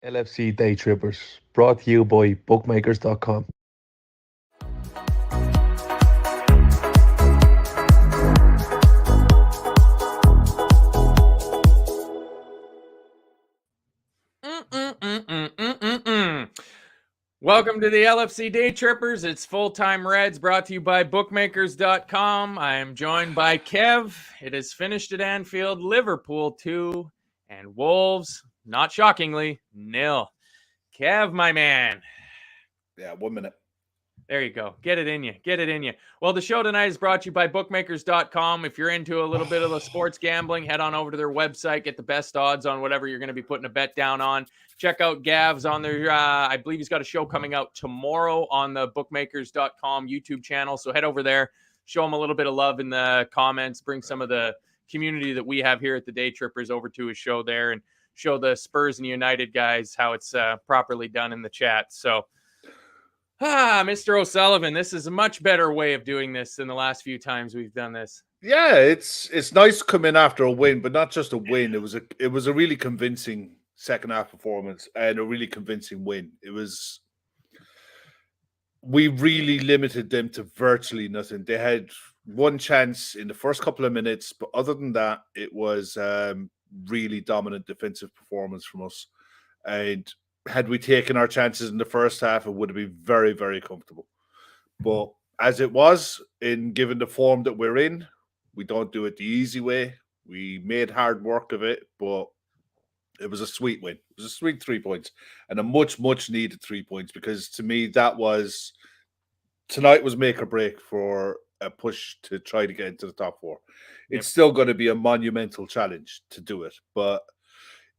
LFC Daytrippers, brought to you by bookmakers.com. Welcome to the LFC Daytrippers. It's Full-Time Reds, brought to you by bookmakers.com. I am joined by Kev. It is finished at Anfield, Liverpool 2, and Wolves, not shockingly, 0. Kev, my man. Yeah, 1 minute. There you go. Get it in you. Get it in you. Well, the show tonight is brought to you by bookmakers.com. If you're into a little bit of the sports gambling, head on over to their website, get the best odds on whatever you're going to be putting a bet down on. Check out Gav's on their, I believe he's got a show coming out tomorrow on the bookmakers.com YouTube channel. So head over there, show him a little bit of love in the comments, bring some of the community that we have here at the Daytrippers over to his show there and show the Spurs and United guys how it's properly done in the chat. So, Mr. O'Sullivan, this is a much better way of doing this than the last few times we've done this. Yeah, it's nice to come in after a win, but not just a win. It was a really convincing second half performance and a really convincing win. We really limited them to virtually nothing. They had one chance in the first couple of minutes, but other than that, it was really dominant defensive performance from us. And had we taken our chances in the first half, it would have been very, very comfortable. But as it was, given the form that we're in, we don't do it the easy way. We made hard work of it, but it was a sweet win. It was a sweet 3 points and a much, much needed 3 points, because to me, tonight was make or break for a push to try to get into the top four. It's still going to be a monumental challenge to do it, but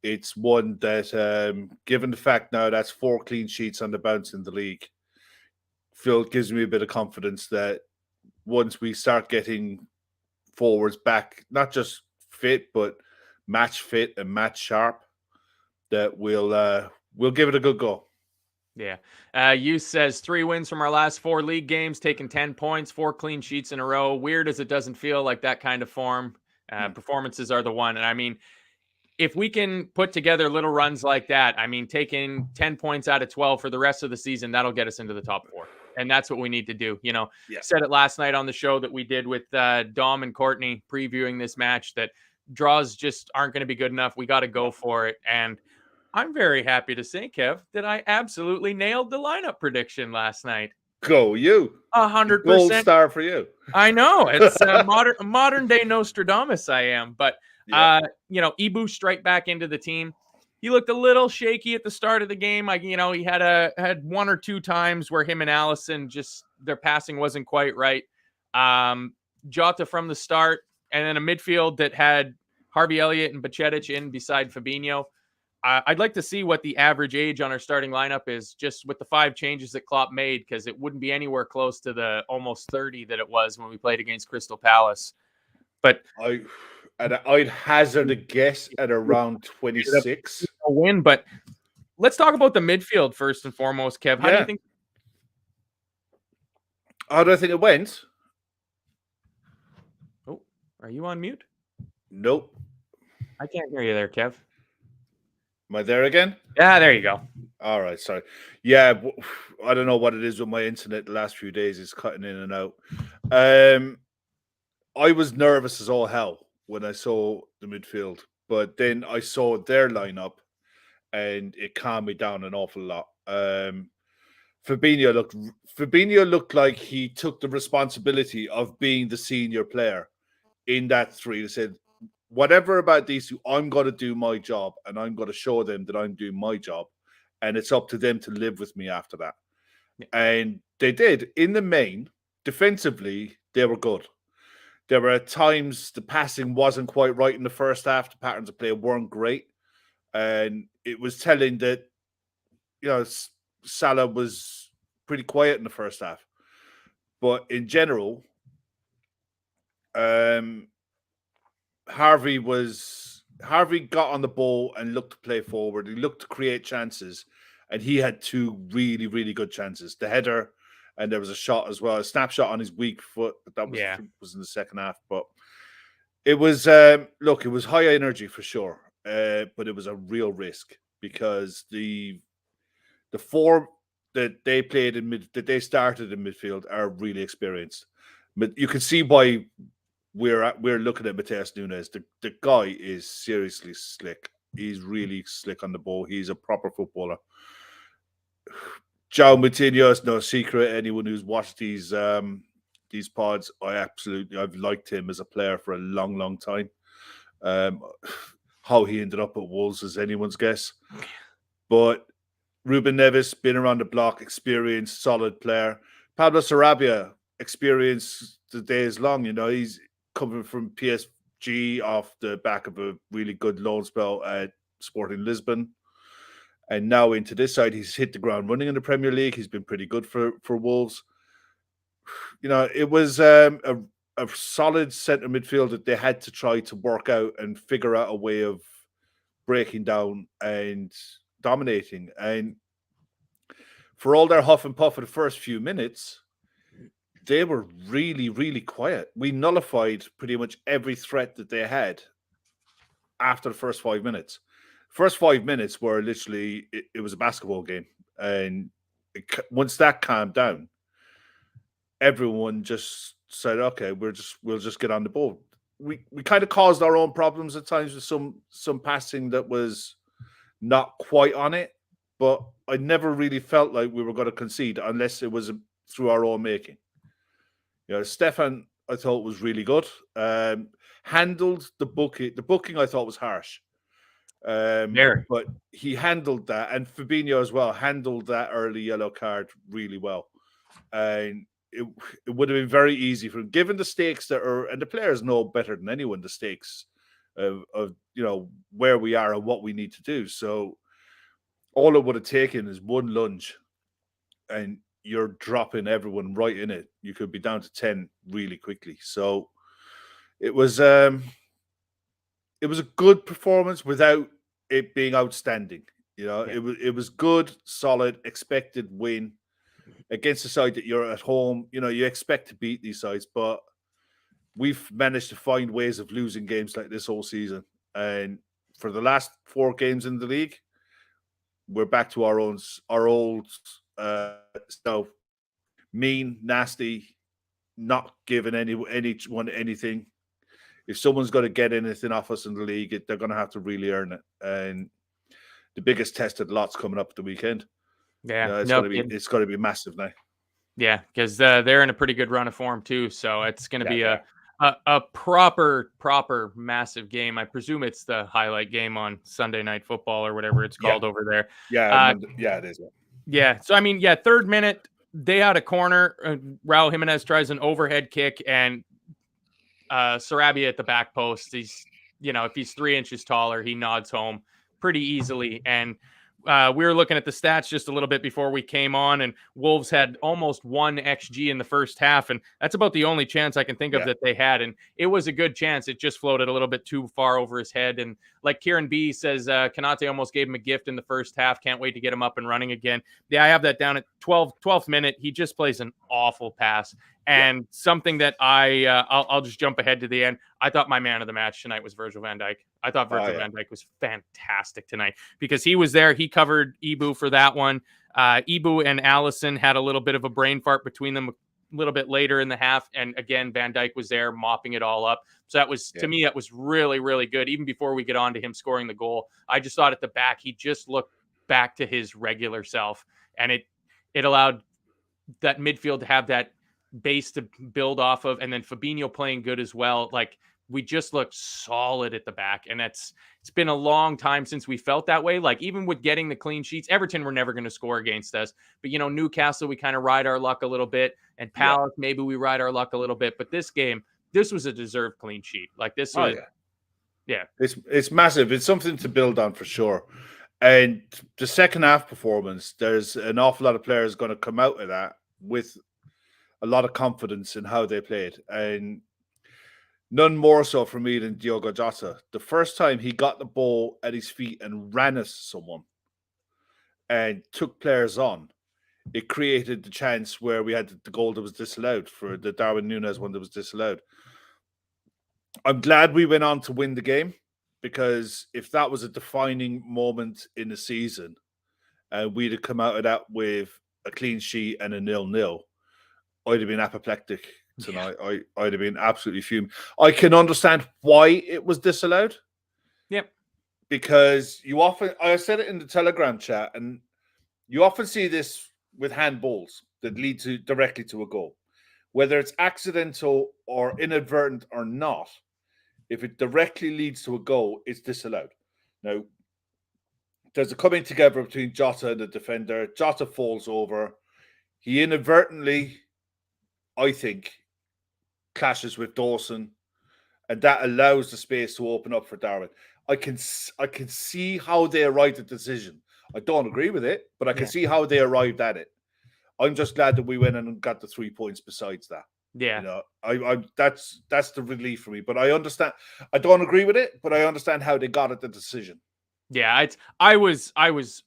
it's one that, given the fact now that's 4 clean sheets on the bounce in the league, gives me a bit of confidence that once we start getting forwards back, not just fit, but match fit and match sharp, that we'll give it a good go. Yeah. You says 3 wins from our last 4 league games, taking 10 points, 4 clean sheets in a row. Weird as it doesn't feel like that kind of form. Performances are the one. And I mean, if we can put together little runs like that, I mean, taking 10 points out of 12 for the rest of the season, that'll get us into the top 4. And that's what we need to do. You know, Said it last night on the show that we did with Dom and Courtney previewing this match, that draws just aren't going to be good enough. We got to go for it. And I'm very happy to say, Kev, that I absolutely nailed the lineup prediction last night. Go you. 100%. Gold star for you. I know. It's modern day Nostradamus I am. But, Ibu straight back into the team. He looked a little shaky at the start of the game. He had 1 or 2 times where him and Allison their passing wasn't quite right. Jota from the start, and then a midfield that had Harvey Elliott and Baccetic in beside Fabinho. I'd like to see what the average age on our starting lineup is, just with the 5 changes that Klopp made, because it wouldn't be anywhere close to the almost 30 that it was when we played against Crystal Palace. But I'd hazard a guess at around 26. A win, but let's talk about the midfield first and foremost, Kev. How do you think? How do I think it went? Oh, are you on mute? Nope. I can't hear you there, Kev. Am I there again? Yeah, there you go. All right, sorry. Yeah, I don't know what it is with my internet the last few days. It's cutting in and out. I was nervous as all hell when I saw the midfield, but then I saw their lineup and it calmed me down an awful lot. Fabinho looked like he took the responsibility of being the senior player in that 3. They said, whatever about these 2, I'm going to do my job, and I'm going to show them that I'm doing my job, and it's up to them to live with me after that. Yeah. And they did. In the main, defensively, they were good. There were at times the passing wasn't quite right in the first half. The patterns of play weren't great. And it was telling that, Salah was pretty quiet in the first half. But in general, Harvey got on the ball and looked to play forward. He looked to create chances, and he had 2 really, really good chances. The header, and there was a shot as well, a snapshot on his weak foot, but that was in the second half. But it was, it was high energy for sure, but it was a real risk. because the four that they played that they started in midfield are really experienced. But you can see why we're looking at Mateus Nunes. The guy is seriously slick. He's really slick on the ball. He's a proper footballer. João Moutinho is no secret. Anyone who's watched these pods, I've liked him as a player for a long, long time. How he ended up at Wolves is anyone's guess. But Ruben Neves, been around the block, experienced, solid player. Pablo Sarabia, experience the days long. He's coming from PSG off the back of a really good loan spell at Sporting Lisbon. And now into this side, he's hit the ground running in the Premier League. He's been pretty good for Wolves. It was a solid centre midfield that they had to try to work out and figure out a way of breaking down and dominating. And for all their huff and puff of the first few minutes, they were really, really quiet. We nullified pretty much every threat that they had after the first 5 minutes. First 5 minutes were literally, it was a basketball game. And once that calmed down, everyone just said, okay, we'll just get on the ball. We kind of caused our own problems at times with some passing that was not quite on it, but I never really felt like we were going to concede unless it was through our own making. Stefan, I thought, was really good. Handled the booking. The booking I thought was harsh. But he handled that, and Fabinho as well handled that early yellow card really well. And it would have been very easy for him, given the stakes and the players know better than anyone the stakes of where we are and what we need to do. So all it would have taken is one lunge, and you're dropping everyone right in it. You could be down to 10 really quickly. So it was a good performance without it being outstanding. It was good, solid, expected win against a side that you're at home. You expect to beat these sides, but we've managed to find ways of losing games like this whole season. And for the last 4 games in the league, we're back to our old self. Mean, nasty, not giving anyone anything. If someone's going to get anything off us in the league, they're going to have to really earn it. And the biggest test of the lot's coming up at the weekend. Yeah, it's going to be massive now. Yeah, because they're in a pretty good run of form too. So it's going to be a proper massive game. I presume it's the highlight game on Sunday Night Football or whatever it's called over there. Yeah, it is. Yeah. So, 3rd minute, they had a corner. Raul Jimenez tries an overhead kick, and Sarabia at the back post. He's, if he's 3 inches taller, he nods home pretty easily. And we were looking at the stats just a little bit before we came on, and Wolves had almost 1 XG in the first half, and that's about the only chance I can think of that they had, and it was a good chance. It just floated a little bit too far over his head, and like Kieran B says, Konate almost gave him a gift in the first half. Can't wait to get him up and running again. Yeah, I have that down at 12th minute. He just plays an awful pass, and something that I'll just jump ahead to the end. I thought my man of the match tonight was Virgil van Dijk. I thought Virgil van Dijk was fantastic tonight because he was there. He covered Ibu for that one. Ibu and Allison had a little bit of a brain fart between them a little bit later in the half. And again, Van Dijk was there mopping it all up. So that was, to me, that was really, really good. Even before we get on to him scoring the goal, I just thought at the back, he just looked back to his regular self. And it allowed that midfield to have that base to build off of, and then Fabinho playing good as well. Like, we just looked solid at the back, and it's been a long time since we felt that way. Like, even with getting the clean sheets, Everton were never going to score against us, but Newcastle, we kind of ride our luck a little bit, and Palace, maybe we ride our luck a little bit, but this game, this was a deserved clean sheet. Like, this was it's massive. It's something to build on for sure. And the second half performance, there's an awful lot of players going to come out of that with a lot of confidence in how they played, and none more so for me than Diogo Jota. The first time he got the ball at his feet and ran at someone and took players on, it created the chance where we had the goal that was disallowed, for the Darwin Núñez one that was disallowed. I'm glad we went on to win the game. because if that was a defining moment in the season, and we'd have come out of that with a clean sheet and a 0-0, I'd have been apoplectic tonight. Yeah. I'd have been absolutely fuming. I can understand why it was disallowed. Yep. Because I said it in the Telegram chat, and you often see this with handballs that lead directly to a goal. Whether it's accidental or inadvertent or not, if it directly leads to a goal, it's disallowed. Now, there's a coming together between Jota and the defender. Jota falls over. He inadvertently, I think, clashes with Dawson, and that allows the space to open up for Darwin. I can see how they arrived at the decision. I don't agree with it, but I can see how they arrived at it. I'm just glad that we went in and got the 3 points besides that. Yeah. You know, I that's the relief for me. But I understand. I don't agree with it, but I understand how they got at the decision. Yeah, I was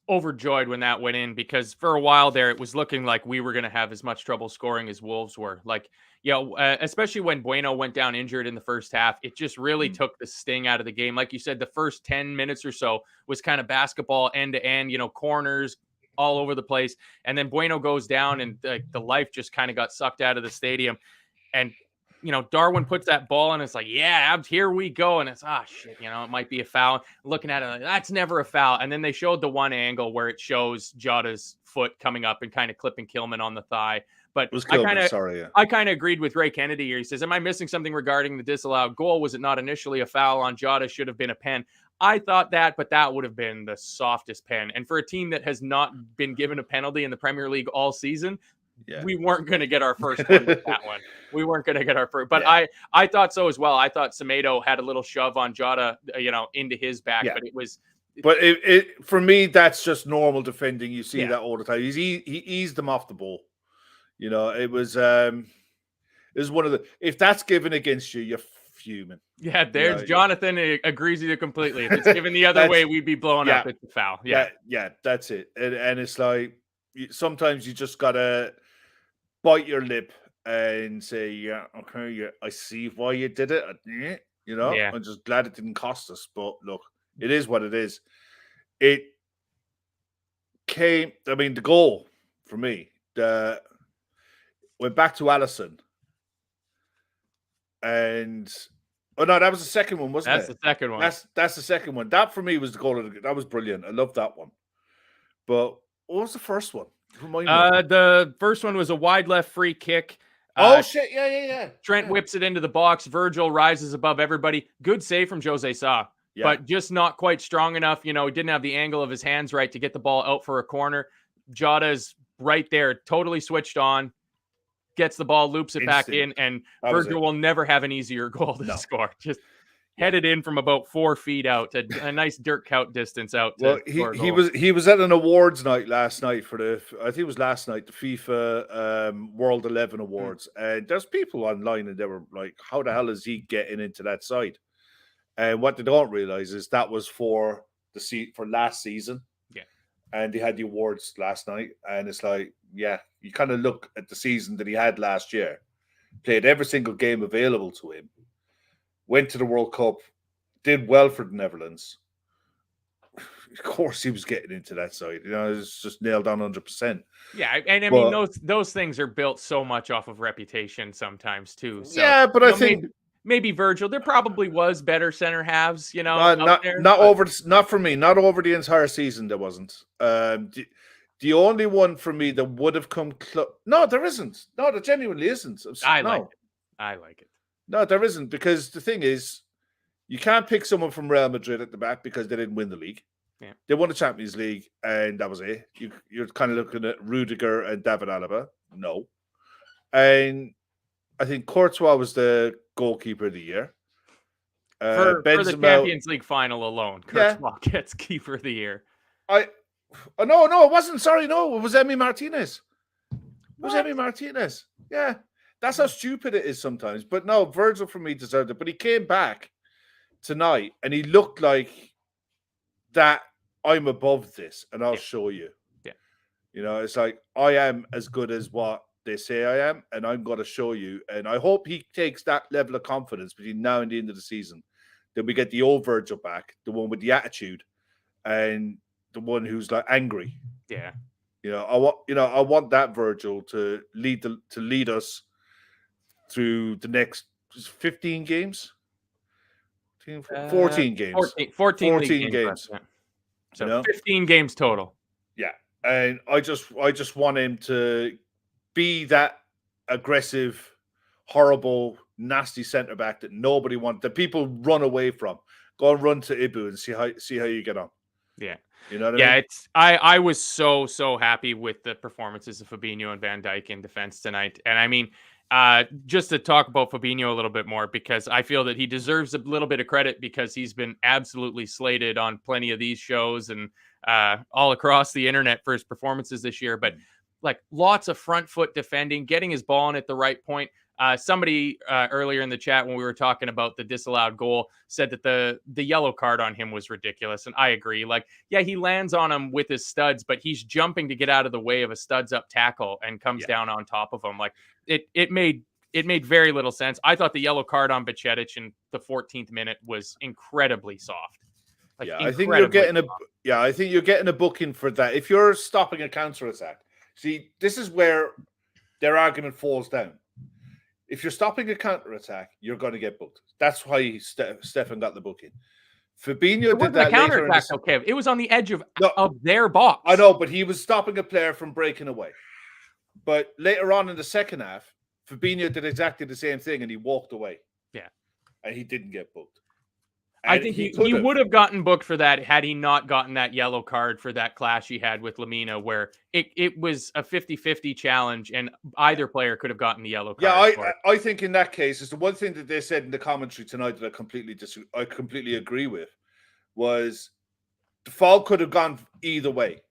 overjoyed when that went in, because for a while there it was looking like we were going to have as much trouble scoring as Wolves were. Like, especially when Bueno went down injured in the first half, it just really took the sting out of the game. Like you said, the first 10 minutes or so was kind of basketball end to end, corners all over the place. And then Bueno goes down and the life just kind of got sucked out of the stadium. And Darwin puts that ball and it's like, yeah, here we go. And it's, shit, it might be a foul. Looking at it, like, that's never a foul. And then they showed the one angle where it shows Jota's foot coming up and kind of clipping Kilman on the thigh. But I kind of agreed with Ray Kennedy here. He says, am I missing something regarding the disallowed goal? Was it not initially a foul on Jota? Should have been a pen. I thought that, but that would have been the softest pen. And for a team that has not been given a penalty in the Premier League all season, we weren't going to get our first one with that one. We weren't going to get our first. But I thought so as well. I thought Semedo had a little shove on Jota, into his back. Yeah. But it was. But it for me, that's just normal defending. You see that all the time. He eased them off the ball. It was one of the. If that's given against you, you're fuming. Yeah, there's Jonathan agrees with you completely. If it's given the other way, we'd be blowing up. It's a foul. Yeah, that's it. And it's like sometimes you just gotta bite your lip and say, okay, I see why you did it. I'm just glad it didn't cost us. But look, it is what it is. It came. I mean, the goal for me. Went back to Alisson. And that was the second one, wasn't it? That's the second one. That's the second one. That for me was the goal. That was brilliant. I love that one. But what was the first one? The first one was a wide left free kick. Shit! Yeah. Trent whips it into the box. Virgil rises above everybody. Good save from Jose Sa, but just not quite strong enough. He didn't have the angle of his hands right to get the ball out for a corner. Jota's right there, totally switched on. Gets the ball, loops it back in, and Virgil will never have an easier goal to score. Just headed in from about 4 feet out, a nice Dirk Kuyt distance out. He was at an awards night last night I think it was last night, the FIFA World 11 Awards, and there's people online and they were like, "How the hell is he getting into that side?" And what they don't realize is that was for last season. And they had the awards last night, and it's like, you kind of look at the season that he had last year, played every single game available to him, went to the World Cup, did well for the Netherlands. Of course, he was getting into that side. It's just nailed on 100%. Yeah, and I mean, those things are built so much off of reputation sometimes too. So, but I think. Maybe Virgil. There probably was better center halves, not for me. Not over the entire season. There wasn't. The only one for me that would have come close. No, there isn't. No, there genuinely isn't. I like it. No, there isn't, because the thing is, you can't pick someone from Real Madrid at the back because they didn't win the league. Yeah. They won the Champions League, and that was it. You're kind of looking at Rudiger and David Alaba. No, and I think Courtois was the goalkeeper of the year. For the Champions League final alone, Courtois gets keeper of the year. No, it wasn't. Sorry, no, it was Emi Martinez. Emi Martinez. Yeah, that's how stupid it is sometimes. But no, Virgil for me deserved it. But he came back tonight and he looked like that. I'm above this, and I'll show you. Yeah, it's like, I am as good as what they say I am, and I'm going to show you. And I hope he takes that level of confidence between now and the end of the season Then we get the old Virgil back, the one with the attitude, and the one who's like angry. Yeah. I want that Virgil to lead us through the next 15 games. 14 games. 14 league games. Yeah. So 15 games total. Yeah. And I just want him to be that aggressive, horrible, nasty centre back that nobody wants, that people run away from. Go and run to Ibu and see how you get on. Yeah. You know what I mean? I was so happy with the performances of Fabinho and Van Dijk in defense tonight. And I mean, just to talk about Fabinho a little bit more, because I feel that he deserves a little bit of credit because he's been absolutely slated on plenty of these shows and all across the internet for his performances this year. But like lots of front foot defending, getting his ball in at the right point. Somebody earlier in the chat when we were talking about the disallowed goal said that the yellow card on him was ridiculous. And I agree. Like, yeah, he lands on him with his studs, but he's jumping to get out of the way of a studs up tackle and comes down on top of him. Like it made very little sense. I thought the yellow card on Bajcetic in the 14th minute was incredibly soft. Like, I think you're getting a booking for that. If you're stopping a counter-attack, see, this is where their argument falls down. If you're stopping a counter-attack, you're going to get booked. That's why Stefan got the booking. Fabinho did that counter-attack, okay. It was on the edge of their box. I know, but he was stopping a player from breaking away. But later on in the second half, Fabinho did exactly the same thing, and he walked away. Yeah. And he didn't get booked. I think he would have gotten booked for that had he not gotten that yellow card for that clash he had with Lamina, where it was a 50-50 challenge and either player could have gotten the yellow card. Yeah, I think in that case, it's the one thing that they said in the commentary tonight that I completely agree with, was the foul could have gone either way.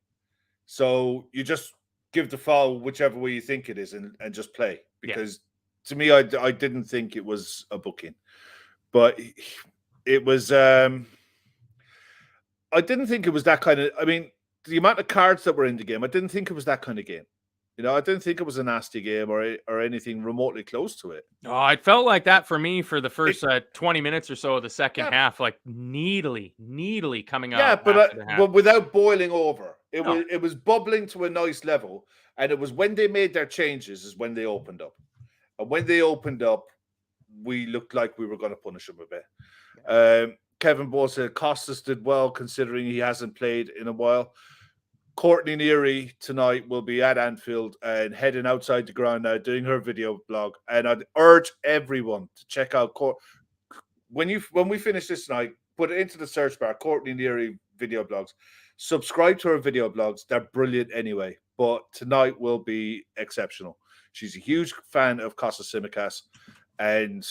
So you just give the foul whichever way you think it is and just play. Because to me, I didn't think it was a booking. But it was, I didn't think it was that kind of, I mean, the amount of cards that were in the game, I didn't think it was that kind of game. I didn't think it was a nasty game or anything remotely close to it. Oh, it felt like that for me for the first 20 minutes or so of the second half, like needly coming out. Yeah, but without boiling over. It was bubbling to a nice level. And it was when they made their changes is when they opened up. And when they opened up, we looked like we were going to punish them a bit. Kevin Ball said Costas did well considering he hasn't played in a while. Courtney Neary tonight will be at Anfield and heading outside the ground now, doing her video blog. And I'd urge everyone to check out when we finish this tonight, put it into the search bar, Courtney Neary video blogs. Subscribe to her video blogs. They're brilliant anyway. But tonight will be exceptional. She's a huge fan of Kostas Tsimikas, and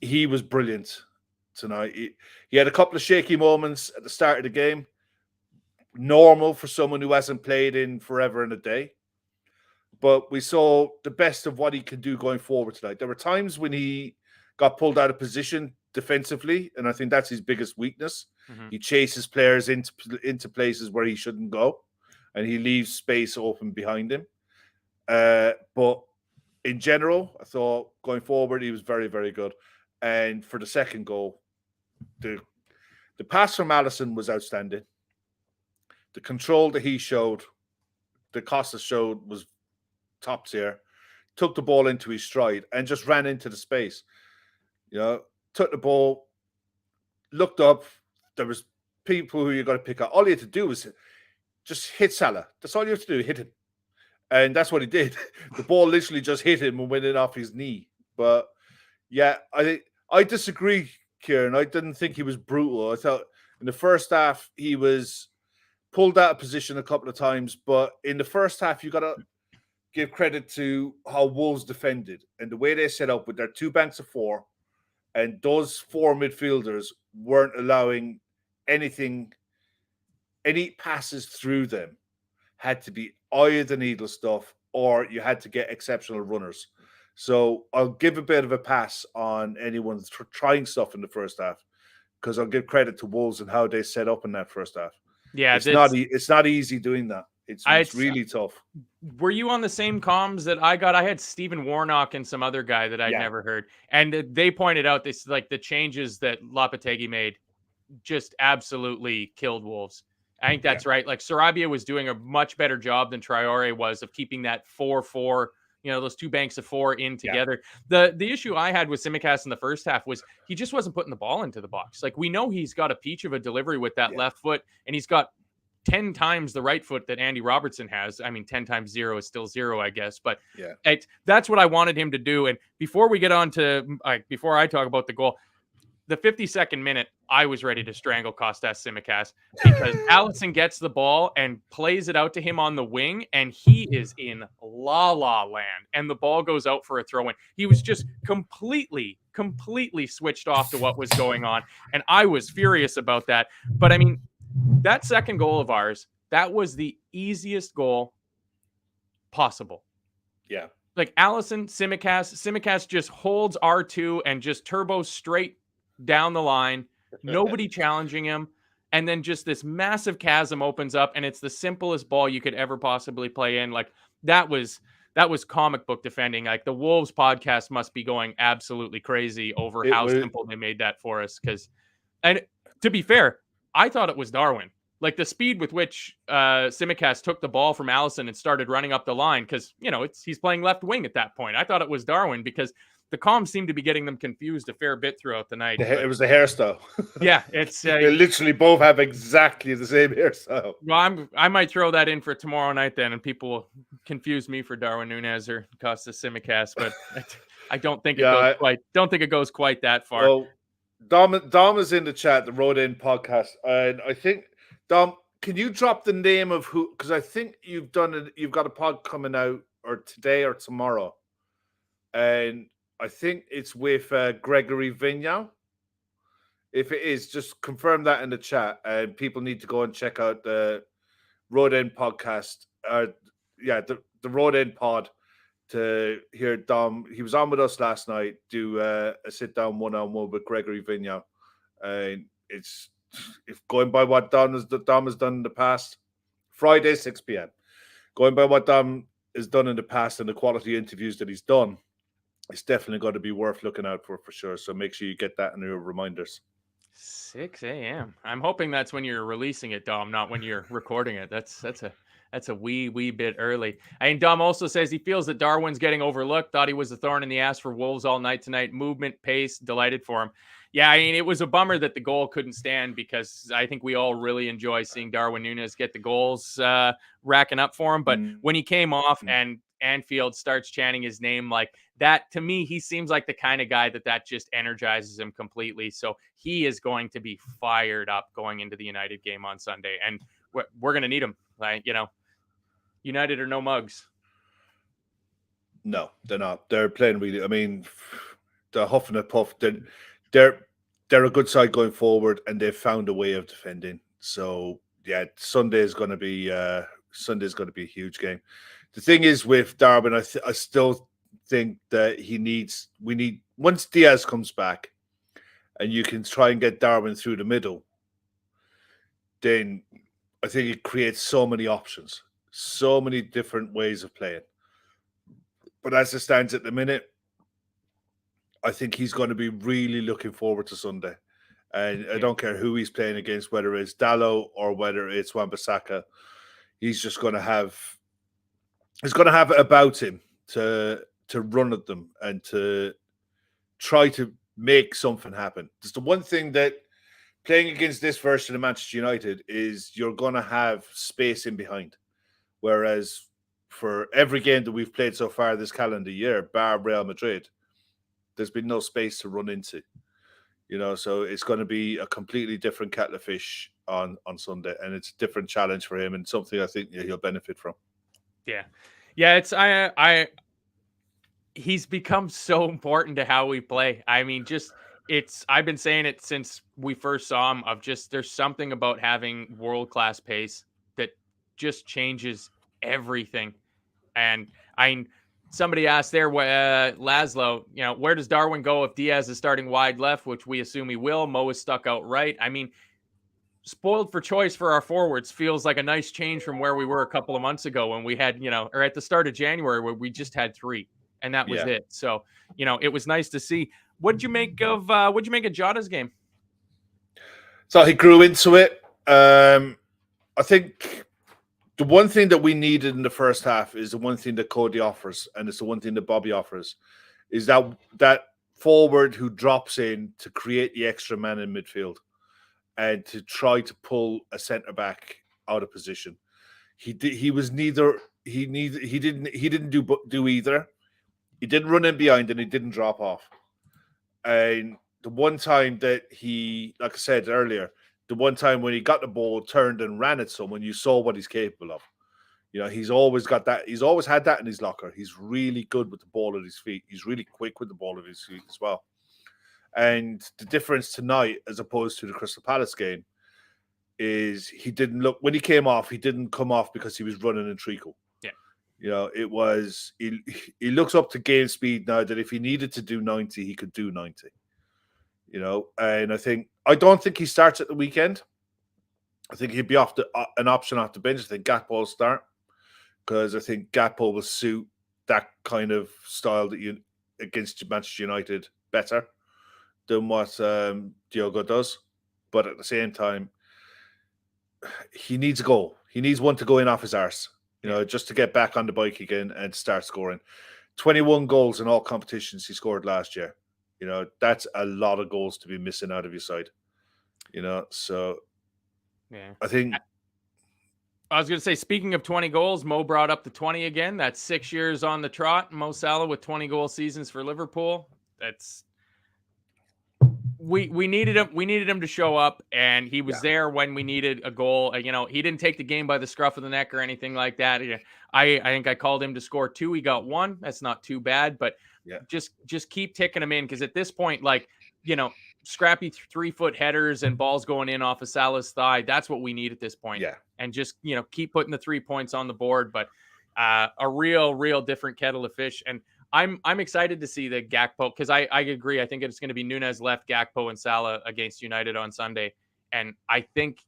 he was brilliant tonight. He had a couple of shaky moments at the start of the game. Normal for someone who hasn't played in forever and a day. But we saw the best of what he can do going forward tonight. There were times when he got pulled out of position defensively, and I think that's his biggest weakness. Mm-hmm. He chases players into places where he shouldn't go, and he leaves space open behind him. But in general, I thought going forward, he was very, very good. And for the second goal, the pass from Alisson was outstanding. The control that he showed, that Costas showed, was top tier. Took the ball into his stride and just ran into the space. Took the ball, looked up. There was people who you got to pick up. All you had to do was just hit Salah. That's all you have to do, hit him. And that's what he did. The ball literally just hit him and went in off his knee. But yeah, I disagree, Kieran. I didn't think he was brutal. I thought in the first half he was pulled out of position a couple of times, but in the first half you got to give credit to how Wolves defended and the way they set up with their two banks of four, and those four midfielders weren't allowing any passes through them. Had to be either the needle stuff or you had to get exceptional runners. So I'll give a bit of a pass on anyone trying stuff in the first half because I'll give credit to Wolves and how they set up in that first half. Yeah, it's not easy doing that. It's really tough. Were you on the same comms that I got? I had Stephen Warnock and some other guy that I'd Yeah. never heard. And they pointed out this, like, the changes that Lopetegui made just absolutely killed Wolves. I think that's right. Like, Sarabia was doing a much better job than Traore was of keeping that 4-4, those two banks of four in together. The issue I had with Tsimikas in the first half was he just wasn't putting the ball into the box. Like, we know he's got a peach of a delivery with that left foot, and he's got 10 times the right foot that Andy Robertson has. I mean, 10 times 0 is still 0, I guess. But that's what I wanted him to do. And before we get on to, before I talk about the goal, the 52nd minute, I was ready to strangle Kostas Tsimikas because Alisson gets the ball and plays it out to him on the wing, and he is in la-la land, and the ball goes out for a throw-in. He was just completely switched off to what was going on, and I was furious about that. But, I mean, that second goal of ours, that was the easiest goal possible. Yeah. Like, Alisson, Tsimikas just holds R2 and just turbo straight down the line, nobody challenging him, and then just this massive chasm opens up, and it's the simplest ball you could ever possibly play in. Like, that was comic book defending. Like, the Wolves podcast must be going absolutely crazy over how simple they made that for us. And to be fair, I thought it was Darwin. Like, the speed with which Tsimikas took the ball from Alisson and started running up the line, because he's playing left wing at that point. I thought it was Darwin because the comms seemed to be getting them confused a fair bit throughout the night. It was the hairstyle. Yeah, it's they literally both have exactly the same hairstyle. Well, I might throw that in for tomorrow night then, and people will confuse me for Darwin Núñez or Kostas Tsimikas, but I don't think it goes quite that far. Well, Dom is in the chat, the Road In podcast, and I think Dom, can you drop the name of who? Because I think you've got a pod coming out or today or tomorrow, and I think it's with Gregory Vigneault. If it is, just confirm that in the chat. And people need to go and check out the Road In podcast. The Road In pod to hear Dom. He was on with us last night. Do a sit down 1-on-1 with Gregory Vigneault. And it's if going by what Dom has done in the past. Friday 6 p.m. Going by what Dom has done in the past and the quality interviews that he's done. It's definitely going to be worth looking out for sure. So make sure you get that in your reminders. 6 a.m. I'm hoping that's when you're releasing it, Dom, not when you're recording it. That's a wee bit early. And Dom also says he feels that Darwin's getting overlooked. Thought he was a thorn in the ass for Wolves all night tonight. Movement, pace, delighted for him. Yeah, I mean, it was a bummer that the goal couldn't stand because I think we all really enjoy seeing Darwin Núñez get the goals racking up for him. But when he came off and Anfield starts chanting his name like that, to me, he seems like the kind of guy that just energizes him completely. So he is going to be fired up going into the United game on Sunday, and we're going to need him. Like, United are no mugs. No, they're not. They're playing really. I mean, the huff and the puff. They're a good side going forward, and they've found a way of defending. So yeah, Sunday is going to be a huge game. The thing is with Darwin, I still think that we need once Diaz comes back, and you can try and get Darwin through the middle. Then I think it creates so many options, so many different ways of playing. But as it stands at the minute, I think he's going to be really looking forward to Sunday. And I don't care who he's playing against, whether it's Dalot or whether it's Wan-Bissaka. He's just going to have it about him to run at them and to try to make something happen. It's the one thing that playing against this version of Manchester United is you're going to have space in behind. Whereas for every game that we've played so far this calendar year, bar Real Madrid, there's been no space to run into. So it's going to be a completely different kettle of fish on Sunday, and it's a different challenge for him and something I think he'll benefit from. Yeah. It's he's become so important to how we play. I mean, I've been saying it since we first saw him of just there's something about having world-class pace that just changes everything. And somebody asked there, Laszlo, where does Darwin go if Diaz is starting wide left, which we assume he will? Mo is stuck out right. I mean, spoiled for choice for our forwards feels like a nice change from where we were a couple of months ago when we had, or at the start of January where we just had 3 and that was it. So, it was nice to see. What'd you make of Jota's game? So he grew into it. I think the one thing that we needed in the first half is the one thing that Cody offers, and it's the one thing that Bobby offers, is that forward who drops in to create the extra man in midfield and to try to pull a centre back out of position. He didn't do either. He didn't run in behind and he didn't drop off. And the one time that he, like I said earlier, the one time when he got the ball, turned and ran at someone, you saw what he's capable of. He's always got that. He's always had that in his locker. He's really good with the ball at his feet. He's really quick with the ball at his feet as well. And the difference tonight, as opposed to the Crystal Palace game, is he didn't look, when he came off, he didn't come off because he was running in treacle. Yeah. It was, he looks up to game speed now that if he needed to do 90, he could do 90. And I don't think he starts at the weekend. I think he'd be an option off the bench. I think Gakpo will start because I think Gakpo will suit that kind of style that against Manchester United better than what Diogo does. But at the same time, he needs a goal. He needs one to go in off his arse, just to get back on the bike again and start scoring. 21 goals in all competitions he scored last year. That's a lot of goals to be missing out of your side. So yeah, I think I was going to say, speaking of 20 goals, Mo brought up the 20 again. That's 6 years on the trot. Mo Salah with 20 goal seasons for Liverpool. That's we needed him. We needed him to show up, and he was there when we needed a goal. He didn't take the game by the scruff of the neck or anything like that. I think I called him to score 2. He got 1. That's not too bad, but just keep ticking him in, because at this point, scrappy 3-foot headers and balls going in off of Salah's thigh, that's what we need at this point. Yeah. And just keep putting the 3 points on the board. But a real different kettle of fish. And I'm excited to see the Gakpo, because I agree. I think it's going to be Nunez left, Gakpo and Salah against United on Sunday. And I think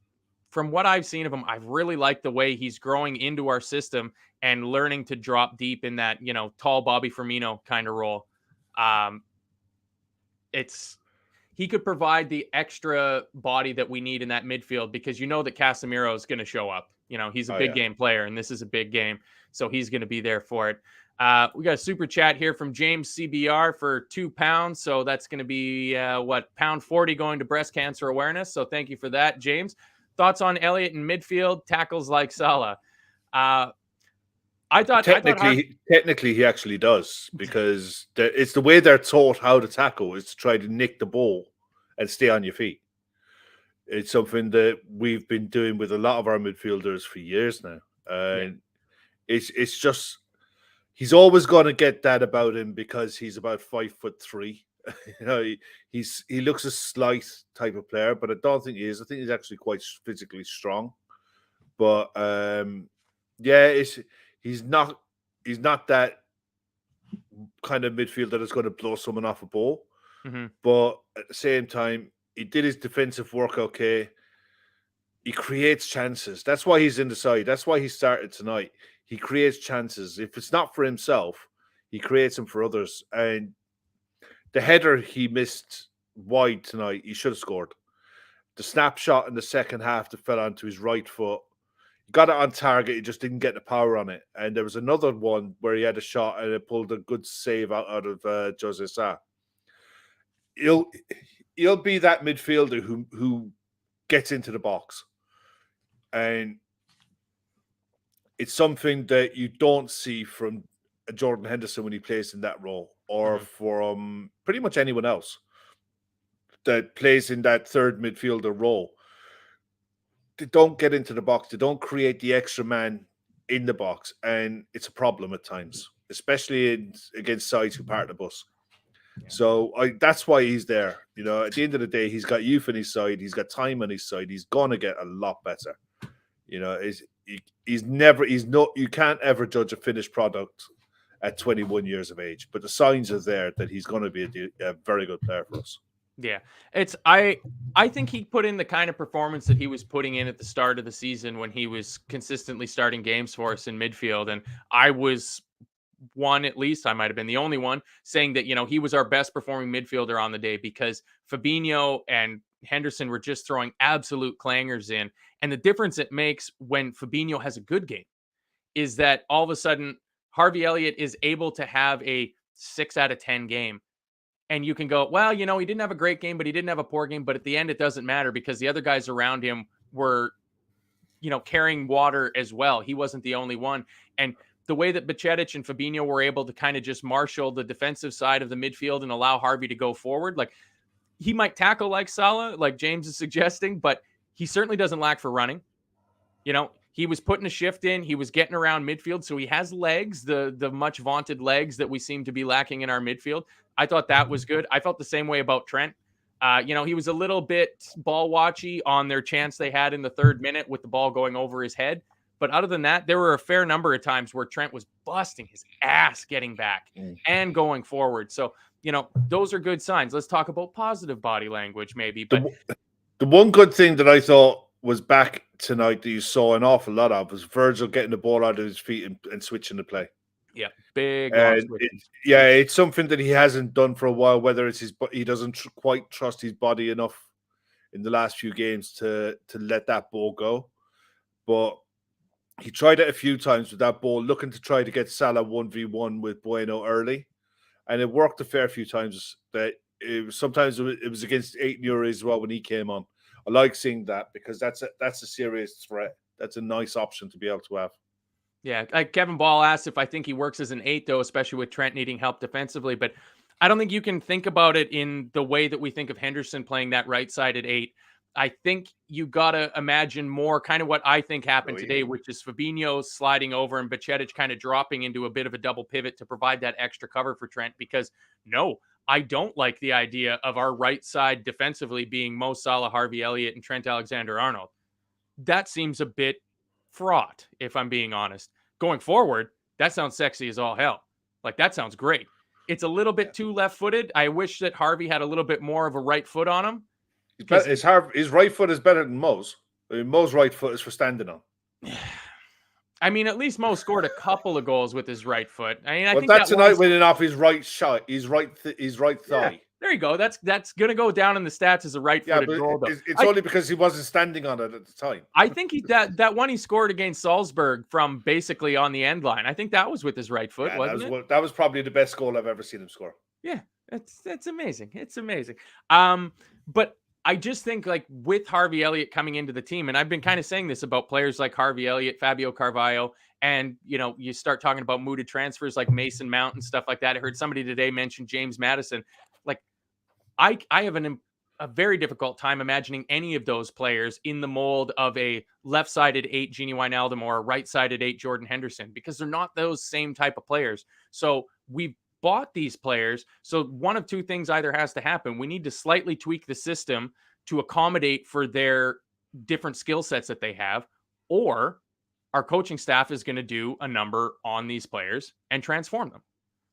from what I've seen of him, I've really liked the way he's growing into our system and learning to drop deep in that, tall Bobby Firmino kind of role. He could provide the extra body that we need in that midfield, because that Casemiro is going to show up. He's a big game player, and this is a big game, so he's going to be there for it. We got a super chat here from James CBR for £2. So that's going to be £1.40 going to breast cancer awareness. So thank you for that, James. Thoughts on Elliott in midfield, tackles like Salah? I thought technically he actually does, because it's the way they're taught how to tackle is to try to nick the ball and stay on your feet. It's something that we've been doing with a lot of our midfielders for years now, and it's just he's always going to get that about him because he's about 5'3". He looks a slight type of player, but I don't think he is. I think he's actually quite physically strong, but he's not that kind of midfielder that's going to blow someone off a ball. Mm-hmm. But at the same time, he did his defensive work okay. He creates chances. That's why he's in the side. That's why he started tonight. He creates chances. If it's not for himself, he creates them for others. And the header he missed wide tonight, he should have scored. The snapshot in the second half that fell onto his right foot, he got it on target. He just didn't get the power on it. And there was another one where he had a shot and it pulled a good save out of Jose Sa. He'll be that midfielder who gets into the box. And it's something that you don't see from Jordan Henderson when he plays in that role, or from pretty much anyone else that plays in that third midfielder role. They don't get into the box. They don't create the extra man in the box. And it's a problem at times, especially against sides who part the bus. Yeah. So that's why he's there. At the end of the day, he's got youth on his side. He's got time on his side. He's going to get a lot better. You can't ever judge a finished product at 21 years of age, but the signs are there that he's going to be a very good player for us. Yeah. I think he put in the kind of performance that he was putting in at the start of the season when he was consistently starting games for us in midfield. And I was one, at least I might have been the only one, saying that, he was our best performing midfielder on the day because Fabinho and Henderson were just throwing absolute clangers in. And the difference it makes when Fabinho has a good game is that all of a sudden Harvey Elliott is able to have a 6 out of 10 game. And you can go, well, he didn't have a great game, but he didn't have a poor game. But at the end, it doesn't matter because the other guys around him were, carrying water as well. He wasn't the only one. And the way that Bajcetic and Fabinho were able to kind of just marshal the defensive side of the midfield and allow Harvey to go forward, like he might tackle like Salah, like James is suggesting, but he certainly doesn't lack for running. He was putting a shift in. He was getting around midfield. So he has legs, the much vaunted legs that we seem to be lacking in our midfield. I thought that was good. I felt the same way about Trent. He was a little bit ball watchy on their chance they had in the 3rd minute with the ball going over his head. But other than that, there were a fair number of times where Trent was busting his ass getting back and going forward. So, those are good signs. Let's talk about positive body language maybe. But the one good thing that I thought was back tonight that you saw an awful lot of was Virgil getting the ball out of his feet and switching the play. Yeah, big. It's something that he hasn't done for a while. Whether it's he doesn't quite trust his body enough in the last few games to let that ball go. But he tried it a few times with that ball, looking to try to get Salah 1v1 with Bueno early, and it worked a fair few times. Sometimes it was against Aït-Nouri as well when he came on. I like seeing that because that's a serious threat. That's a nice option to be able to have. Yeah, like Kevin Ball asked if I think he works as an 8, though, especially with Trent needing help defensively. But I don't think you can think about it in the way that we think of Henderson playing that right-sided 8. I think you got to imagine more kind of what I think happened today, which is Fabinho sliding over and Bajcetic kind of dropping into a bit of a double pivot to provide that extra cover for Trent. Because, no, I don't like the idea of our right side defensively being Mo Salah, Harvey Elliott, and Trent Alexander-Arnold. That seems a bit fraught, if I'm being honest. Going forward, that sounds sexy as all hell. Like, that sounds great. It's a little bit too left-footed. I wish that Harvey had a little bit more of a right foot on him. His right foot is better than Mo's. I mean, Mo's right foot is for standing on. I mean, at least Mo scored a couple of goals with his right foot. I mean, I think that's tonight winning off his right shot, his right thigh. Yeah, there you go. That's gonna go down in the stats as a right-footed goal. Though. It's only because he wasn't standing on it at the time. I think that one he scored against Salzburg from basically on the end line. I think that was with his right foot, wasn't it? That was probably the best goal I've ever seen him score. Yeah, that's amazing. It's amazing. But I just think like with Harvey Elliott coming into the team, and I've been kind of saying this about players like Harvey Elliott, Fabio Carvalho, and you start talking about mooted transfers like Mason Mount and stuff like that. I heard somebody today mention James Maddison. Like I have a very difficult time imagining any of those players in the mold of a left-sided 8 Gini Wijnaldum or a right-sided 8 Jordan Henderson, because they're not those same type of players. So we've bought these players. So one of two things either has to happen. We need to slightly tweak the system to accommodate for their different skill sets that they have, or our coaching staff is going to do a number on these players and transform them.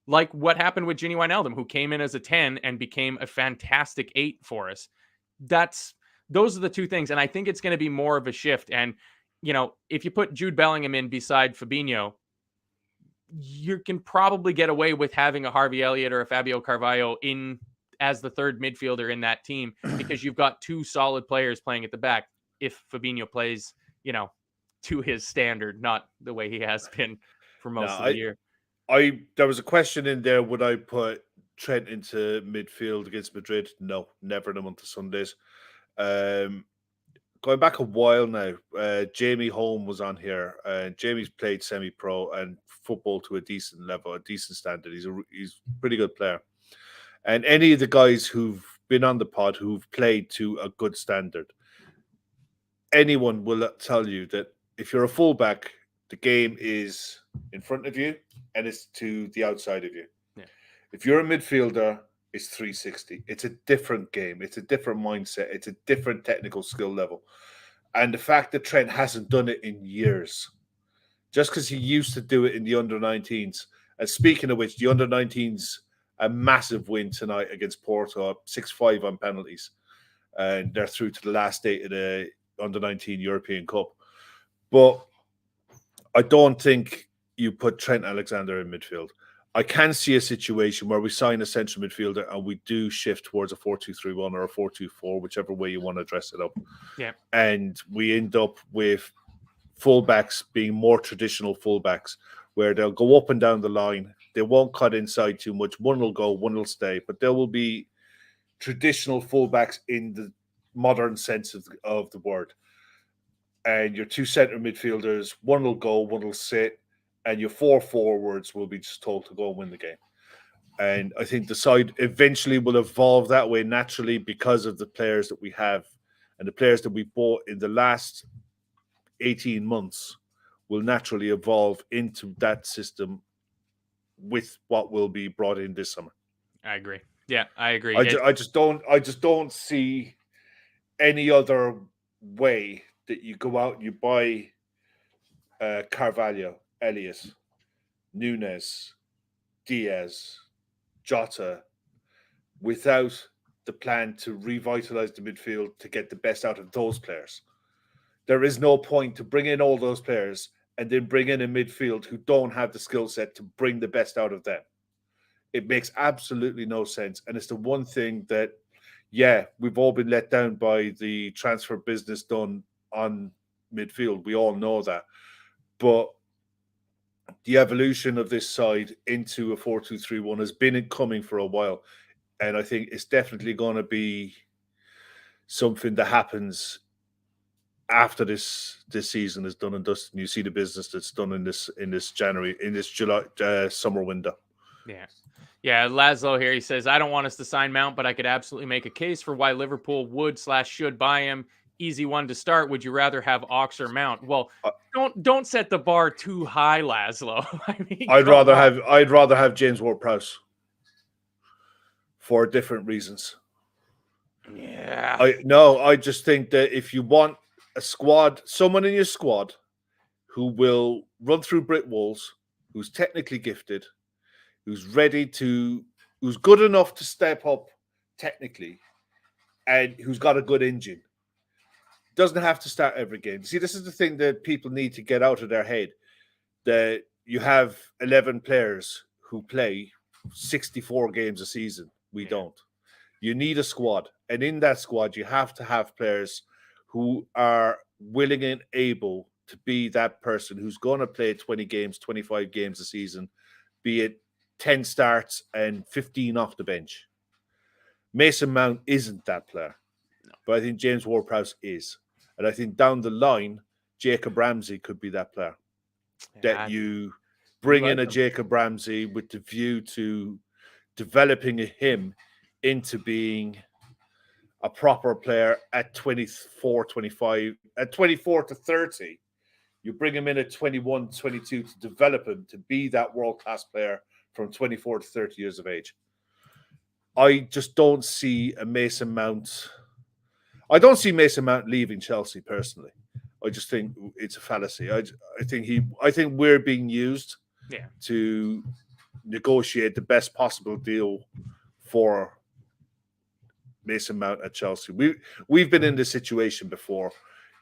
Like what happened with Gini Wijnaldum, who came in as a 10 and became a fantastic 8 for us. Those are the two things. And I think it's going to be more of a shift. And, if you put Jude Bellingham in beside Fabinho, you can probably get away with having a Harvey Elliott or a Fabio Carvalho in as the third midfielder in that team, because you've got two solid players playing at the back. If Fabinho plays, to his standard, not the way he has been for most of the year. There was a question in there, would I put Trent into midfield against Madrid? No, never in a month of Sundays. Going back a while now, Jamie Holm was on here. Jamie's played semi-pro and football to a decent level, a decent standard. He's a pretty good player. And any of the guys who've been on the pod who've played to a good standard, anyone will tell you that if you're a fullback, the game is in front of you and it's to the outside of you. Yeah. If you're a midfielder, it's 360. It's a different game. It's a different mindset. It's a different technical skill level. And the fact that Trent hasn't done it in years, just because he used to do it in the under-19s. And speaking of which, the under-19s a massive win tonight against Porto, 6-5 on penalties. And they're through to the last 8 of the Under-19 European Cup. But I don't think you put Trent Alexander in midfield. I can see a situation where we sign a central midfielder and we do shift towards a 4-2-3-1 or a 4-2-4, whichever way you want to dress it up. Yeah. And we end up with fullbacks being more traditional fullbacks, where they'll go up and down the line. They won't cut inside too much. One will go, one will stay. But there will be traditional fullbacks in the modern sense of the word. And your 2 centre midfielders, one will go, one will sit, and your 4 forwards will be just told to go and win the game. And I think the side eventually will evolve that way naturally because of the players that we have, and the players that we bought in the last 18 months will naturally evolve into that system with what will be brought in this summer. I agree. Yeah, I agree. I just don't see any other way that you go out and you buy Carvalho, Elliott, Nunes, Diaz, Jota, without the plan to revitalize the midfield to get the best out of those players. There is no point to bring in all those players and then bring in a midfield who don't have the skill set to bring the best out of them. It makes absolutely no sense. And it's the one thing that, yeah, we've all been let down by the transfer business done on midfield. We all know that. But the evolution of this side into a 4-2-3-1 has been coming for a while. And I think it's definitely going to be something that happens after this season is done and dusted. And you see the business that's done in this July summer window. Yeah. Yeah, Laszlo here, he says, I don't want us to sign Mount, but I could absolutely make a case for why Liverpool would/should buy him. Easy one to start. Would you rather have Ox or Mount? Well, don't set the bar too high, Laszlo. I mean, I'd rather have James Ward-Prowse for different reasons. Yeah. I just think that if you want a squad, someone in your squad who will run through brick walls, who's technically gifted, who's good enough to step up technically, and who's got a good engine, doesn't have to start every game. See, this is the thing that people need to get out of their head, that you have 11 players who play 64 games a season. We don't. You need a squad. And in that squad, you have to have players who are willing and able to be that person who's going to play 20 games, 25 games a season, be it 10 starts and 15 off the bench. Mason Mount isn't that player. No. But I think James Ward-Prowse is. And I think down the line, Jacob Ramsey could be that player. Yeah, that you bring in a Jacob Ramsey with the view to developing him into being a proper player at 24, 25, at 24 to 30. You bring him in at 21, 22 to develop him to be that world-class player from 24 to 30 years of age. I just don't see a Mason Mount. I don't see Mason Mount leaving Chelsea personally. I just think it's a fallacy. I think we're being used to negotiate the best possible deal for Mason Mount at Chelsea. We've been in this situation before.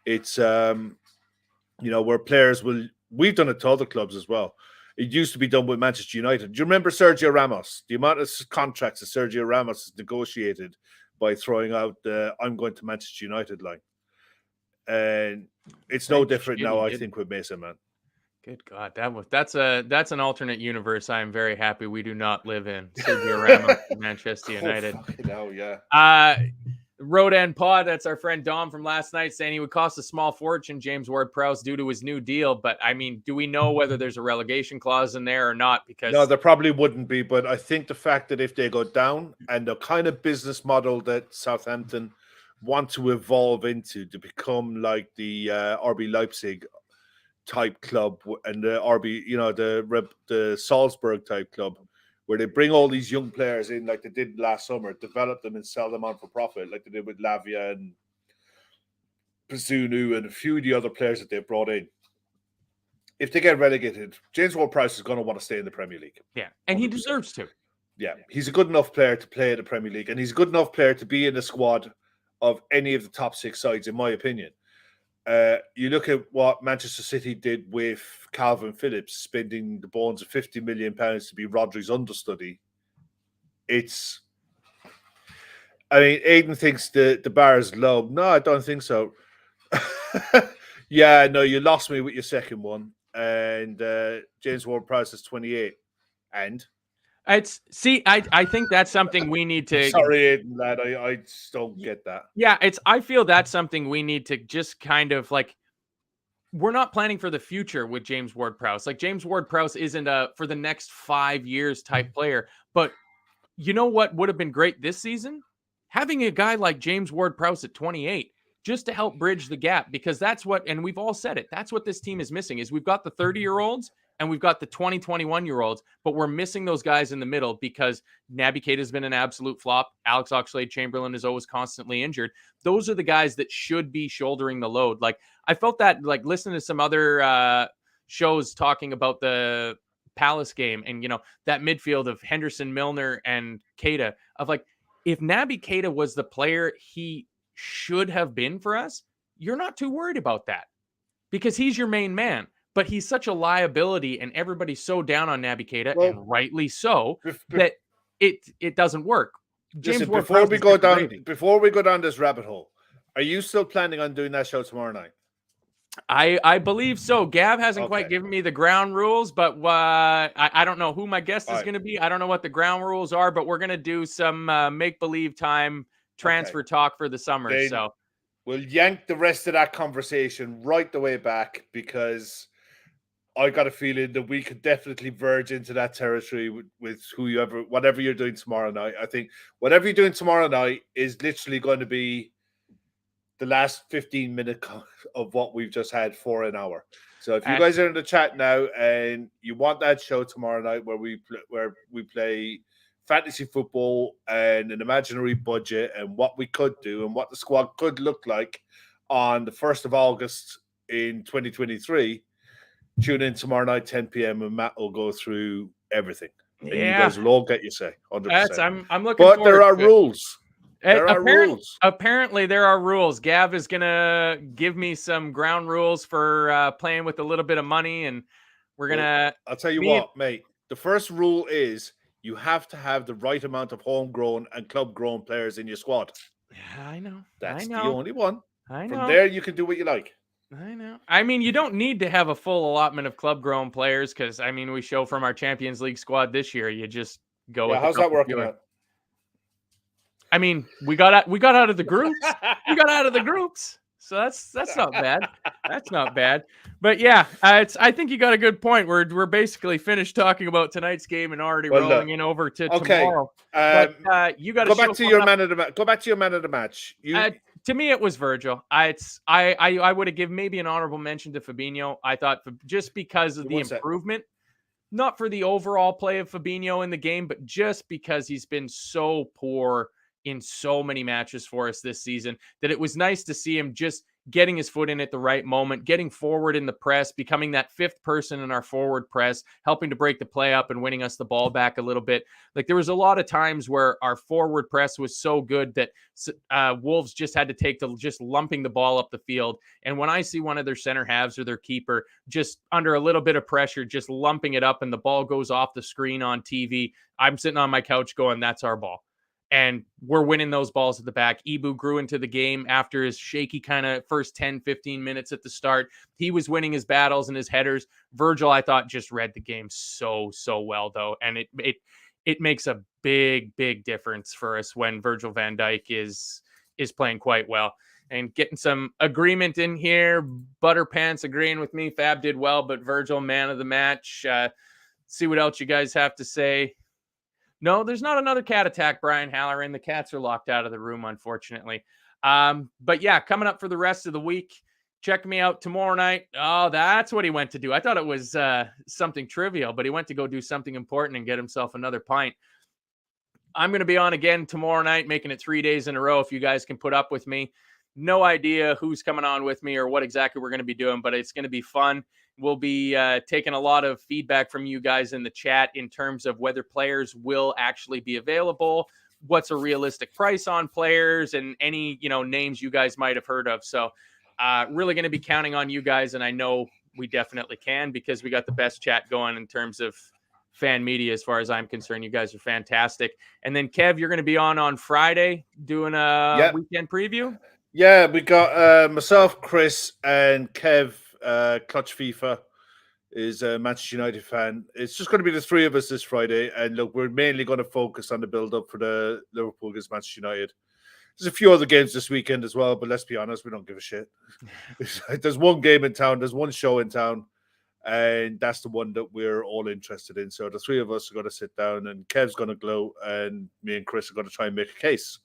It's where players will. We've done it to other clubs as well. It used to be done with Manchester United. Do you remember Sergio Ramos? The amount of contracts that Sergio Ramos has negotiated by throwing out the "I'm going to Manchester United" line. And it's no different now, I think, with Mason Mount. Good God, that's an alternate universe I am very happy we do not live in. Sergio Ramos in Manchester United. Oh, yeah. Road End Pod, that's our friend Dom from last night, saying he would cost a small fortune, James Ward-Prowse, due to his new deal. But I mean, do we know whether there's a relegation clause in there or not? Because no, there probably wouldn't be. But I think the fact that if they go down and the kind of business model that Southampton want to evolve into to become like the RB Leipzig type club and the the Salzburg type club, where they bring all these young players in like they did last summer, develop them and sell them on for profit, like they did with Lavia and Pizunu and a few of the other players that they've brought in. If they get relegated, James Ward-Prowse is going to want to stay in the Premier League. Yeah, and 100%. He deserves to. Yeah, he's a good enough player to play in the Premier League, and he's a good enough player to be in the squad of any of the top 6 sides, in my opinion. You look at what Manchester City did with Calvin Phillips, spending the bones of £50 million to be Rodri's understudy. Aiden thinks the bar is low. No, I don't think so. Yeah, no, you lost me with your second one. And James Ward-Prowse is 28. And? I think that's something we need to. Sorry, Aiden, lad. I just don't get that. Yeah, I feel that's something we need to just kind of like. We're not planning for the future with James Ward-Prowse. Like, James Ward-Prowse isn't a for the next 5 years type player. But you know what would have been great this season? Having a guy like James Ward-Prowse at 28 just to help bridge the gap, because that's what, and we've all said it, that's what this team is missing. Is we've got the 30-year-olds and we've got the 21-year-olds, but we're missing those guys in the middle because Naby Keita has been an absolute flop. Alex Oxlade-Chamberlain is always constantly injured. Those are the guys that should be shouldering the load. Like, I felt that, like, listening to some other shows talking about the Palace game and, you know, that midfield of Henderson, Milner, and Keita, of like, if Naby Keita was the player he should have been for us, you're not too worried about that because he's your main man. But he's such a liability, and everybody's so down on Naby Keita, and rightly so, that it doesn't work. Listen, before we go down this rabbit hole, are you still planning on doing that show tomorrow night? I believe so. Gav hasn't quite given me the ground rules, but I don't know who my guest is going to be. I don't know what the ground rules are, but we're going to do some make-believe time transfer talk for the summer. Then so we'll yank the rest of that conversation right the way back, because I got a feeling that we could definitely verge into that territory with whatever you're doing tomorrow night. I think whatever you're doing tomorrow night is literally going to be the last 15 minutes of what we've just had for an hour. So if you guys are in the chat now and you want that show tomorrow night where we play fantasy football and an imaginary budget and what we could do and what the squad could look like on the 1st of August in 2023, tune in tomorrow night, 10 p.m. and Matt will go through everything. And you guys will all get your say, 100%. I'm looking forward to it. But there are rules. Apparently, there are rules. Gav is going to give me some ground rules for playing with a little bit of money, and we're going to... I'll tell you what, mate. The first rule is you have to have the right amount of homegrown and club-grown players in your squad. Yeah, I know. That's the only one. I know. From there, you can do what you like. I know. I mean, you don't need to have a full allotment of club-grown players because, I mean, we show from our Champions League squad this year, you just go with... How's that working out? I mean, we got out of the groups. We got out of the groups. So that's not bad. That's not bad. But yeah, I think you got a good point. We're basically finished talking about tonight's game and already rolling in over to tomorrow. But, you got to go back to your man of the match. Go back to your man of the match. To me, it was Virgil. I would have given maybe an honorable mention to Fabinho. I thought just because of the improvement, not for the overall play of Fabinho in the game, but just because he's been so poor in so many matches for us this season, that it was nice to see him just getting his foot in at the right moment, getting forward in the press, becoming that fifth person in our forward press, helping to break the play up and winning us the ball back a little bit. Like, there was a lot of times where our forward press was so good that Wolves just had to take to just lumping the ball up the field. And when I see one of their center halves or their keeper just under a little bit of pressure, just lumping it up and the ball goes off the screen on TV, I'm sitting on my couch going, that's our ball. And we're winning those balls at the back. Ibu grew into the game after his shaky kind of first 10, 15 minutes at the start. He was winning his battles and his headers. Virgil, I thought, just read the game so well, though. And it makes a big difference for us when Virgil van Dijk is playing quite well. And getting some agreement in here. Butterpants agreeing with me. Fab did well, but Virgil, man of the match. See what else you guys have to say. No, there's not another cat attack, Brian Halloran. The cats are locked out of the room, unfortunately. But yeah, coming up for the rest of the week, check me out tomorrow night. Oh, that's what he went to do. I thought it was something trivial, but he went to go do something important and get himself another pint. I'm going to be on again tomorrow night, making it 3 days in a row if you guys can put up with me. No idea who's coming on with me or what exactly we're going to be doing, but it's going to be fun. we'll be taking a lot of feedback from you guys in the chat in terms of whether players will actually be available, what's a realistic price on players, and any, names you guys might have heard of. So really going to be counting on you guys, and I know we definitely can because we got the best chat going in terms of fan media as far as I'm concerned. You guys are fantastic. And then Kev, you're going to be on Friday doing a weekend preview? Yeah, we got myself, Chris, and Kev, Clutch FIFA, is a Manchester United fan. It's just going to be the three of us this Friday. And look, we're mainly going to focus on the build-up for the Liverpool against Manchester United. There's a few other games this weekend as well, but let's be honest, we don't give a shit. There's one game in town, there's one show in town, and that's the one that we're all interested in. So the three of us are going to sit down, and Kev's going to glow, and me and Chris are going to try and make a case.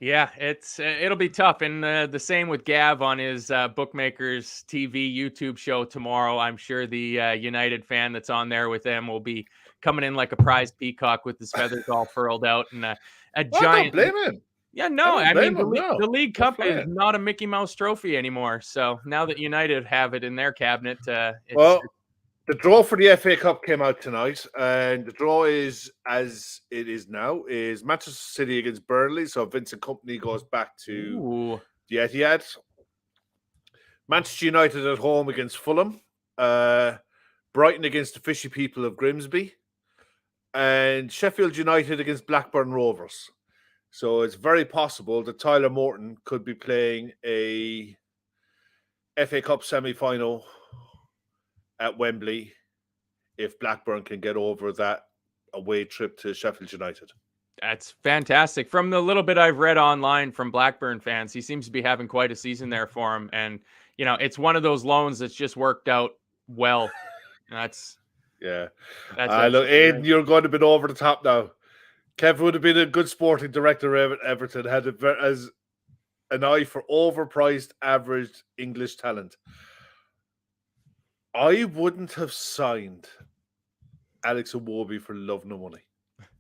Yeah, it'll be tough, and the same with Gav on his Bookmakers TV YouTube show tomorrow. I'm sure the United fan that's on there with them will be coming in like a prize peacock with his feathers all furled out and a giant. Don't blame him. Yeah, no, I mean the League Cup is fine. not a Mickey Mouse trophy anymore. So now that United have it in their cabinet, the draw for the FA Cup came out tonight, and the draw is, as it is now, is Manchester City against Burnley. So Vincent Kompany goes back to the Etihad. Manchester United at home against Fulham. Brighton against the Fishy People of Grimsby. And Sheffield United against Blackburn Rovers. So it's very possible that Tyler Morton could be playing a FA Cup semi-final at Wembley if Blackburn can get over that away trip to Sheffield United. That's fantastic. From the little bit I've read online from Blackburn fans, he seems to be having quite a season there for him. And, it's one of those loans that's just worked out well. That's look, Aidan, you're going to be over the top now. Kev would have been a good sporting director at Everton, had as an eye for overpriced, average English talent. I wouldn't have signed Alex Iwobi for love nor money.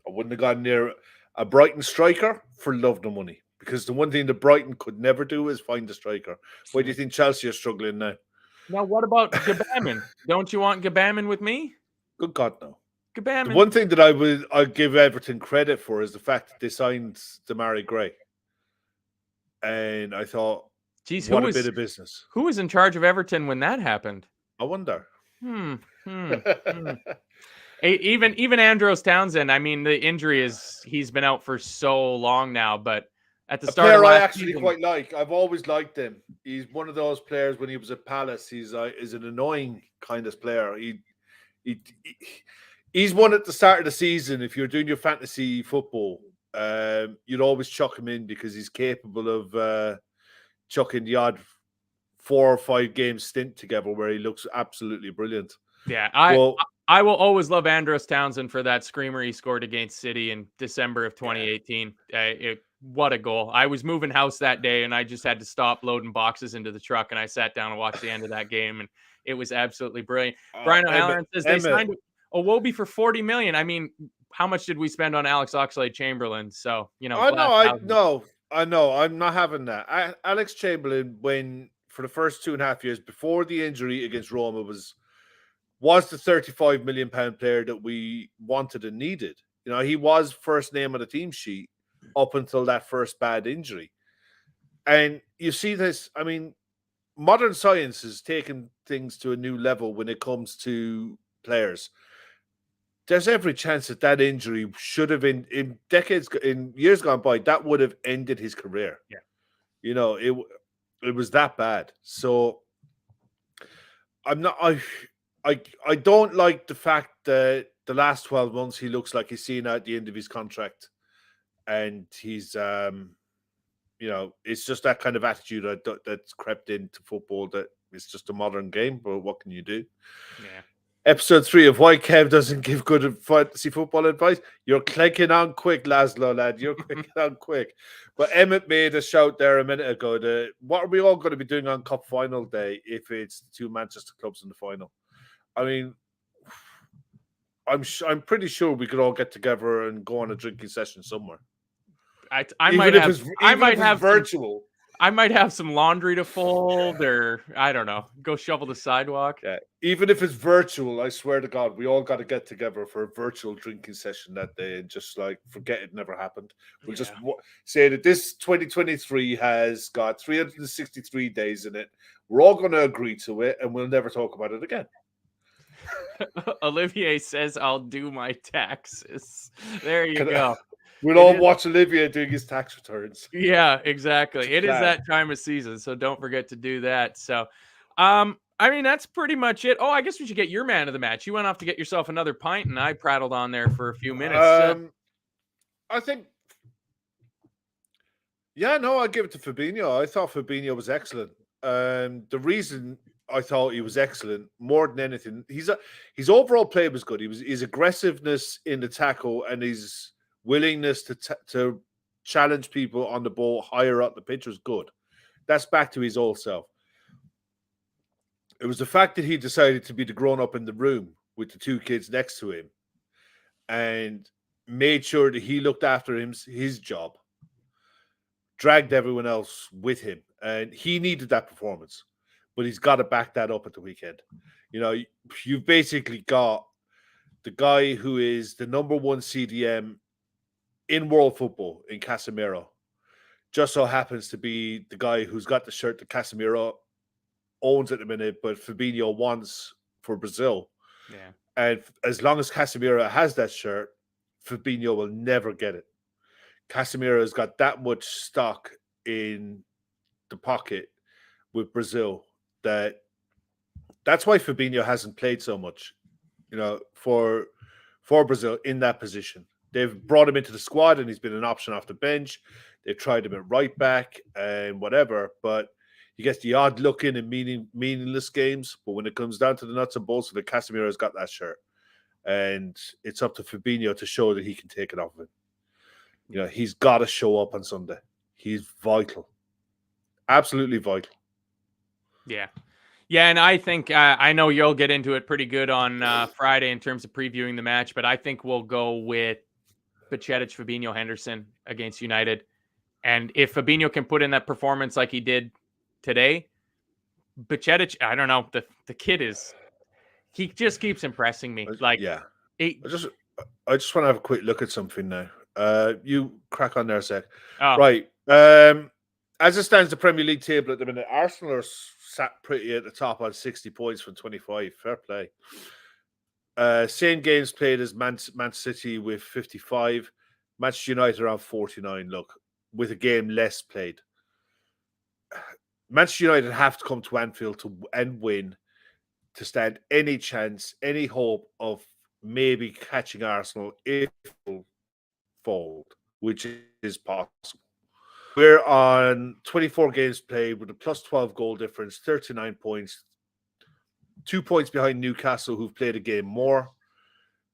I wouldn't have gone near a Brighton striker for love nor money, because the one thing that Brighton could never do is find a striker. Why do you think Chelsea are struggling now? Now, what about Gabamin? Don't you want Gabamin with me? Good God, no. Gabamin. The one thing that I'd give Everton credit for is the fact that they signed Damari Gray. And I thought, geez, what a bit of business. Who was in charge of Everton when that happened? I wonder. Even Andros Townsend, I mean, the injury he's been out for so long now, but at the start of last I actually season, quite like. I've always liked him. He's one of those players when he was at Palace. He's an annoying kind of player. He's one at the start of the season. If you're doing your fantasy football, you'd always chuck him in because he's capable of chucking the odd 4 or 5 game stint together where he looks absolutely brilliant. Yeah, I will always love Andros Townsend for that screamer he scored against City in December of 2018. What a goal. I was moving house that day and I just had to stop loading boxes into the truck and I sat down and watched the end of that game and it was absolutely brilliant. Brian O'Halloran says they signed Iwobi for $40 million. I mean, how much did we spend on Alex Oxlade-Chamberlain? So, I know. I'm not having that. Alex Chamberlain, when for the first 2.5 years before the injury against Roma, was the £35 million player that we wanted and needed. He was first name on the team sheet up until that first bad injury. And you see this, I mean, modern science has taken things to a new level when it comes to players. There's every chance that injury should have been in years gone by, that would have ended his career. Yeah. It was that bad. So I don't like the fact that the last 12 months he looks like he's seeing out the end of his contract. And he's, it's just that kind of attitude that's crept into football, that it's just a modern game, but what can you do? Yeah. Episode 3 of Why Kev Doesn't Give Good Fantasy Football Advice. You're clicking on quick, Laszlo, lad. You're clicking on quick. But Emmett made a shout there a minute ago. What are we all going to be doing on Cup Final Day if it's the 2 Manchester clubs in the final? I mean, I'm pretty sure we could all get together and go on a drinking session somewhere. I might have virtual. I might have some laundry to fold, or I don't know, go shovel the sidewalk. Yeah, even if it's virtual, I swear to God, we all got to get together for a virtual drinking session that day and just like forget it never happened. We'll just say that this 2023 has got 363 days in it. We're all going to agree to it, and we'll never talk about it again. Olivier says, "I'll do my taxes." There you go. We'll all watch Olivier doing his tax returns. Yeah, exactly. It is that time of season, so don't forget to do that. So, I mean, that's pretty much it. Oh, I guess we should get your man of the match. You went off to get yourself another pint, and I prattled on there for a few minutes. I think, I'll give it to Fabinho. I thought Fabinho was excellent. The reason I thought he was excellent, more than anything, his overall play was good. His aggressiveness in the tackle and his willingness to challenge people on the ball higher up the pitch was good. That's back to his old self. It was the fact that he decided to be the grown-up in the room with the two kids next to him and made sure that he looked after his job, dragged everyone else with him. And he needed that performance, but he's got to back that up at the weekend. You know, you've basically got the guy who is the number one CDM in world football in Casemiro, just so happens to be the guy who's got the shirt that Casemiro owns at the minute, but Fabinho wants for Brazil. Yeah. And as long as Casemiro has that shirt, Fabinho will never get it. Casemiro has got that much stock in the pocket with Brazil that's why Fabinho hasn't played so much, for Brazil in that position. They've brought him into the squad and he's been an option off the bench. They've tried him at right back and whatever, but he gets the odd look in meaningless games. But when it comes down to the nuts and bolts of it, Casemiro's got that shirt. And it's up to Fabinho to show that he can take it off of him. He's got to show up on Sunday. He's vital. Absolutely vital. Yeah. Yeah, and I think, I know you'll get into it pretty good on Friday in terms of previewing the match, but I think we'll go with Bajcetic, Fabinho, Henderson against United. And if Fabinho can put in that performance like he did today, Bajcetic, I don't know, the kid he just keeps impressing me. Like, yeah. I just want to have a quick look at something now. You crack on there a sec. Oh. Right. As it stands, the Premier League table at the minute, Arsenal are sat pretty at the top on 60 points from 25. Fair play. Same games played as Man City with 55. Manchester United around 49. Look, with a game less played. Manchester United have to come to Anfield and win to stand any chance, any hope of maybe catching Arsenal if it fold, which is possible. We're on 24 games played with a plus 12 goal difference, 39 points, 2 points behind Newcastle, who've played a game more.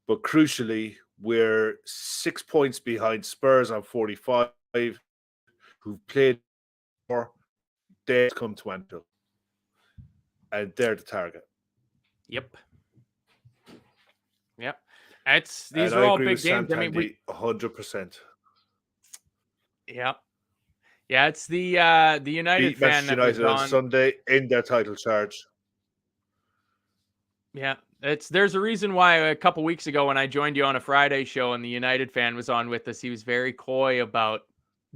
But crucially, we're 6 points behind Spurs on 45, who've played more. They've come to Anfield. And they're the target. Yep. These are all big games. I mean, 100%. Yeah. Yeah, it's the United fan that was on Sunday in their title charge. Yeah, there's a reason why a couple weeks ago when I joined you on a Friday show and the United fan was on with us, he was very coy about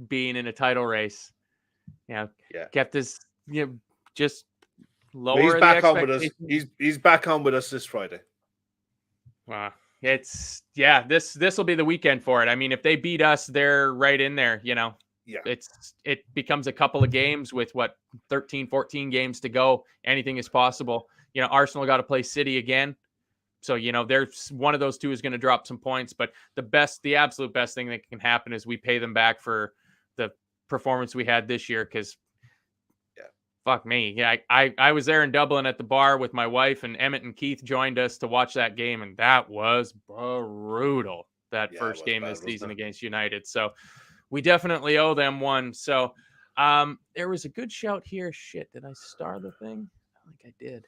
being in a title race. Yeah. Kept this, just lower. He's back on with us. He's back on with us this Friday. Wow. This will be the weekend for it. I mean, if they beat us, they're right in there, Yeah. It becomes a couple of games with 13, 14 games to go. Anything is possible. Arsenal got to play City again. So, there's one of those two is going to drop some points, but the absolute best thing that can happen is we pay them back for the performance we had this year. Cause fuck me. Yeah. I was there in Dublin at the bar with my wife, and Emmett and Keith joined us to watch that game. And that was brutal. That first game this season against United. So we definitely owe them one. So there was a good shout here. Shit. Did I star the thing? I think I did.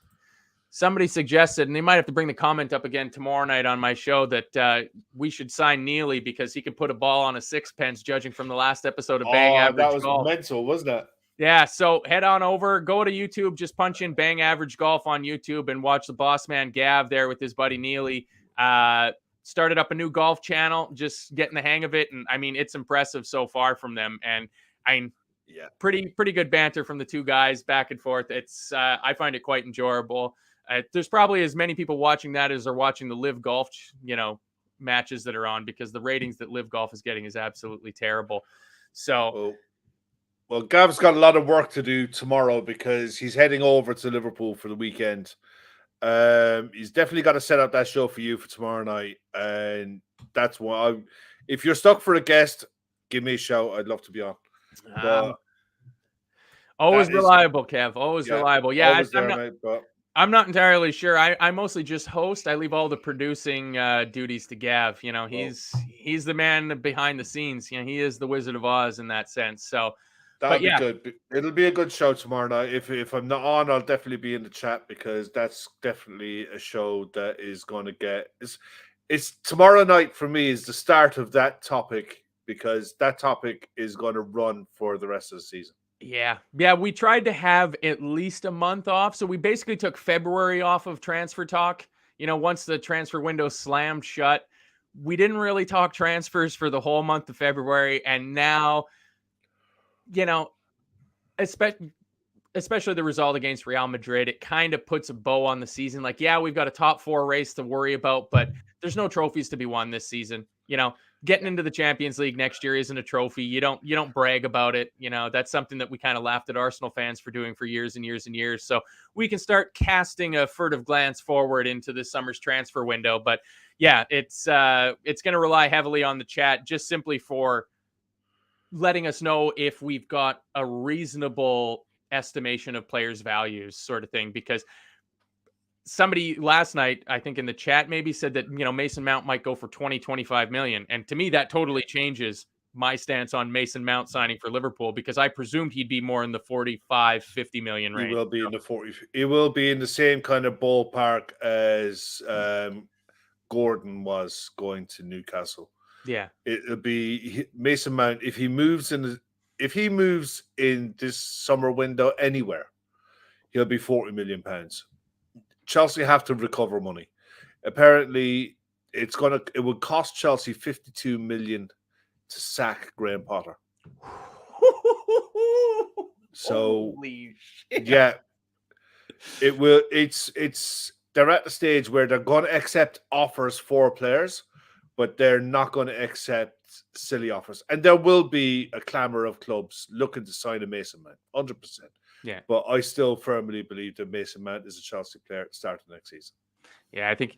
Somebody suggested, and they might have to bring the comment up again tomorrow night on my show, that we should sign Neely because he can put a ball on a sixpence, judging from the last episode of Bang Average that was Golf. mental, wasn't it? Yeah, so head on over, go to YouTube, just punch in Bang Average Golf on YouTube and watch the boss man Gav there with his buddy Neely. Started up a new golf channel, just getting the hang of it. And I mean, it's impressive so far from them. And I mean, pretty good banter from the two guys back and forth. It's I find it quite enjoyable. There's probably as many people watching that as are watching the Live Golf, matches that are on, because the ratings that Live Golf is getting is absolutely terrible. So, well, Gav's got a lot of work to do tomorrow because he's heading over to Liverpool for the weekend. He's definitely got to set up that show for you for tomorrow night, and that's why. If you're stuck for a guest, give me a shout. I'd love to be on. Always reliable, Kev. Always reliable. Yeah, I'm not entirely sure. I mostly just host. I leave all the producing duties to Gav. He's the man behind the scenes. He is the Wizard of Oz in that sense. So that'll be good. It'll be a good show tomorrow night. If I'm not on, I'll definitely be in the chat because that's definitely a show that is going to get. It's tomorrow night for me is the start of that topic because that topic is going to run for the rest of the season. Yeah. We tried to have at least a month off. So we basically took February off of transfer talk. Once the transfer window slammed shut, we didn't really talk transfers for the whole month of February. And now, especially the result against Real Madrid, it kind of puts a bow on the season. Like, we've got a top 4 race to worry about, but there's no trophies to be won this season. Getting into the Champions League next year isn't a trophy. You don't brag about it. That's something that we kind of laughed at Arsenal fans for doing for years and years and years. So we can start casting a furtive glance forward into this summer's transfer window. But it's going to rely heavily on the chat, just simply for letting us know if we've got a reasonable estimation of players' values, sort of thing. Because somebody last night, I think in the chat, maybe said that, Mason Mount might go for 25 million. And to me, that totally changes my stance on Mason Mount signing for Liverpool, because I presumed he'd be more in the 45-50 million range. He will be in the 40. He will be in the same kind of ballpark as Gordon was going to Newcastle. Yeah. It'll be Mason Mount if he moves in this summer window anywhere, he'll be 40 million pounds. Chelsea have to recover money. Apparently, it would cost Chelsea 52 million to sack Graham Potter. So, it will. They're at the stage where they're going to accept offers for players, but they're not going to accept silly offers. And there will be a clamor of clubs looking to sign a Mason Mount, 100%. Yeah. But I still firmly believe that Mason Mount is a Chelsea player at the start of next season. Yeah, I think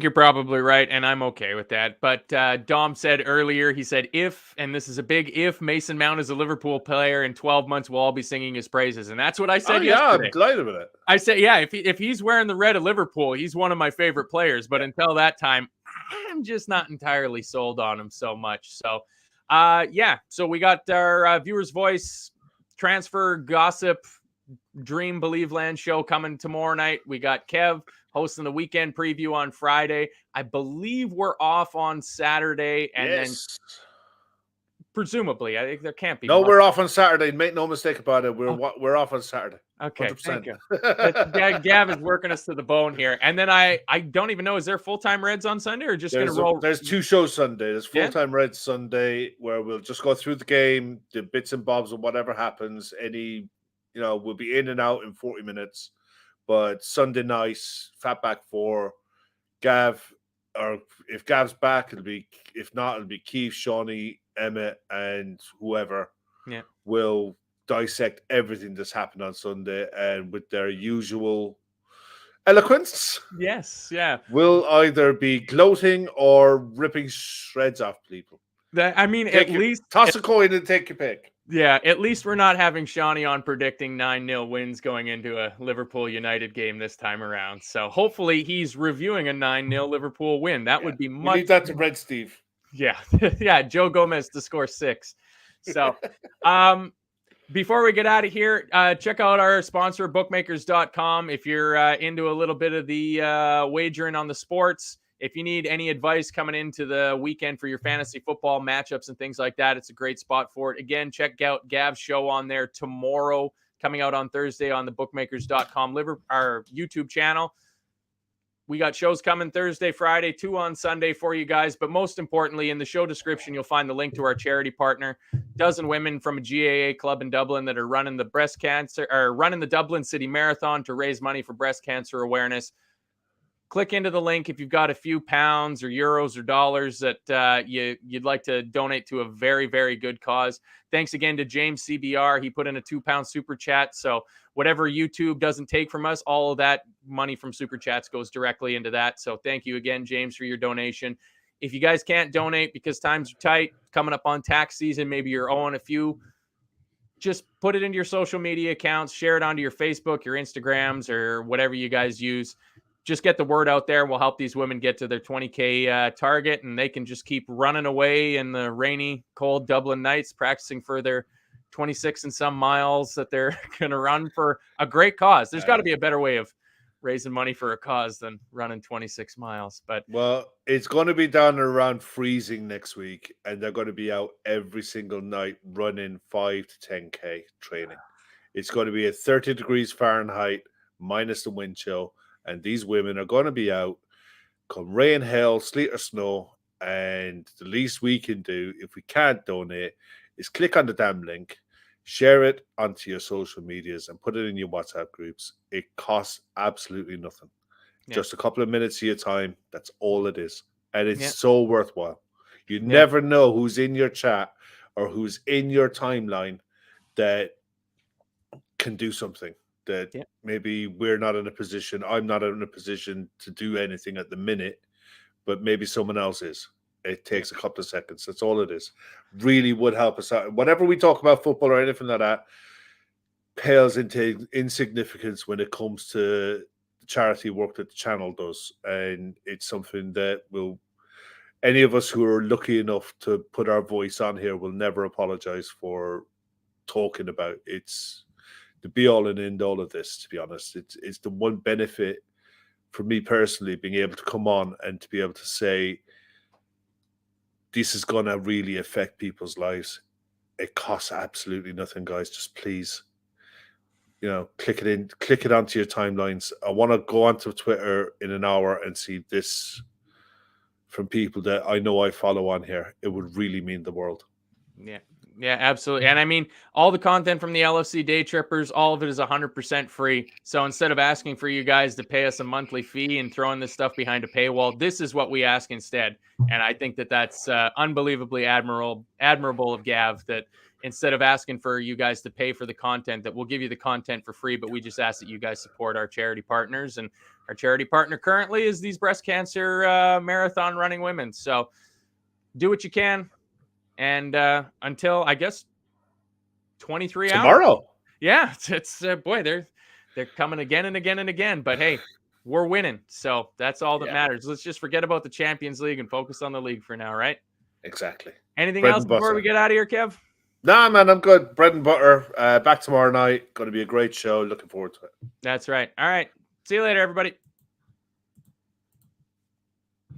you're probably right, and I'm okay with that. But Dom said earlier, he said, and this is a big if, Mason Mount is a Liverpool player in 12 months, we'll all be singing his praises. And that's what I said yesterday. I'm delighted with it. I said, if he's wearing the red of Liverpool, he's one of my favorite players. But until that time, I'm just not entirely sold on him so much. So, so we got our viewer's voice transfer gossip Dream Believe Land show coming tomorrow night. We got Kev hosting the weekend preview on Friday. I believe we're off on Saturday, and then presumably, I think there can't be. No, we're off on Saturday. Make no mistake about it. We're off on Saturday. Okay, 100%. Thank you. Gav is working us to the bone here, and then I don't even know, is there full-time Reds on Sunday or just going to roll? There's 2 shows Sunday. There's full-time Reds Sunday where we'll just go through the game, the bits and bobs of whatever happens. We'll be in and out in 40 minutes. But Sunday night, Fatback 4, Gav, or if Gav's back, if not, it'll be Keith, Shawnee, Emmett, and whoever will dissect everything that's happened on Sunday, and with their usual eloquence. Yes, yeah. Will either be gloating or ripping shreds off people. At least toss a coin and take your pick. Yeah, at least we're not having Shawnee on predicting 9-0 wins going into a Liverpool United game this time around. So hopefully he's reviewing a 9-0 Liverpool win. That would be much. Leave that to Red Steve. Yeah, Joe Gomez to score 6. So, before we get out of here, check out our sponsor, bookmakers.com. If you're into a little bit of the wagering on the sports, if you need any advice coming into the weekend for your fantasy football matchups and things like that, it's a great spot for it. Again, check out Gav's show on there tomorrow, coming out on Thursday on the bookmakers.com our YouTube channel. We got shows coming Thursday, Friday, 2 on Sunday for you guys. But most importantly, in the show description, you'll find the link to our charity partner. Dozen women from a GAA club in Dublin that are running the Dublin City Marathon to raise money for breast cancer awareness. Click into the link if you've got a few pounds or euros or dollars that you'd like to donate to a very, very good cause. Thanks again to James CBR. He put in a £2 super chat. So whatever YouTube doesn't take from us, all of that money from super chats goes directly into that. So thank you again, James, for your donation. If you guys can't donate because times are tight, coming up on tax season, maybe you're owing a few, just put it into your social media accounts, share it onto your Facebook, your Instagrams, or whatever you guys use. Just get the word out there. We'll help these women get to their 20K target, and they can just keep running away in the rainy, cold Dublin nights, practicing for their 26 and some miles that they're going to run for a great cause. There's got to be a better way of raising money for a cause than running 26 miles. But well, it's going to be down around freezing next week, and they're going to be out every single night running 5 to 10K training. It's going to be at 30 degrees Fahrenheit minus the wind chill. And these women are going to be out come rain, hail, sleet, or snow. And the least we can do, if we can't donate, is click on the damn link, share it onto your social medias, and put it in your WhatsApp groups. It costs absolutely nothing. Yeah. Just a couple of minutes of your time. That's all it is. And it's so worthwhile. You never know who's in your chat or who's in your timeline that can do something. That maybe we're not in a position, I'm not in a position to do anything at the minute, but maybe someone else is. It takes a couple of seconds. That's all it is. Really would help us out. Whenever we talk about football or anything like that, pales into insignificance when it comes to the charity work that the channel does. And it's something that any of us who are lucky enough to put our voice on here will never apologize for talking about. It's the be-all and end-all of this, to be honest. It's the one benefit for me personally, being able to come on and to be able to say, this is going to really affect people's lives. It costs absolutely nothing, guys. Just please, click it onto your timelines. I want to go onto Twitter in an hour and see this from people that I know I follow on here. It would really mean the world. Yeah, absolutely. And I mean, all the content from the LFC Daytrippers, all of it is 100% free. So instead of asking for you guys to pay us a monthly fee and throwing this stuff behind a paywall, this is what we ask instead. And I think that that's unbelievably admirable of Gav, that instead of asking for you guys to pay for the content, that we'll give you the content for free, but we just ask that you guys support our charity partners. And our charity partner currently is these breast cancer marathon running women. So do what you can. And until, I guess, 23 tomorrow. Hours. Yeah, it's boy, they're coming again and again and again. But hey, we're winning, so that's all that matters. Let's just forget about the Champions League and focus on the league for now, right? Exactly. Anything else before we get out of here, Kev? Nah, man, I'm good. Bread and butter. Back tomorrow night. Going to be a great show. Looking forward to it. That's right. All right. See you later, everybody.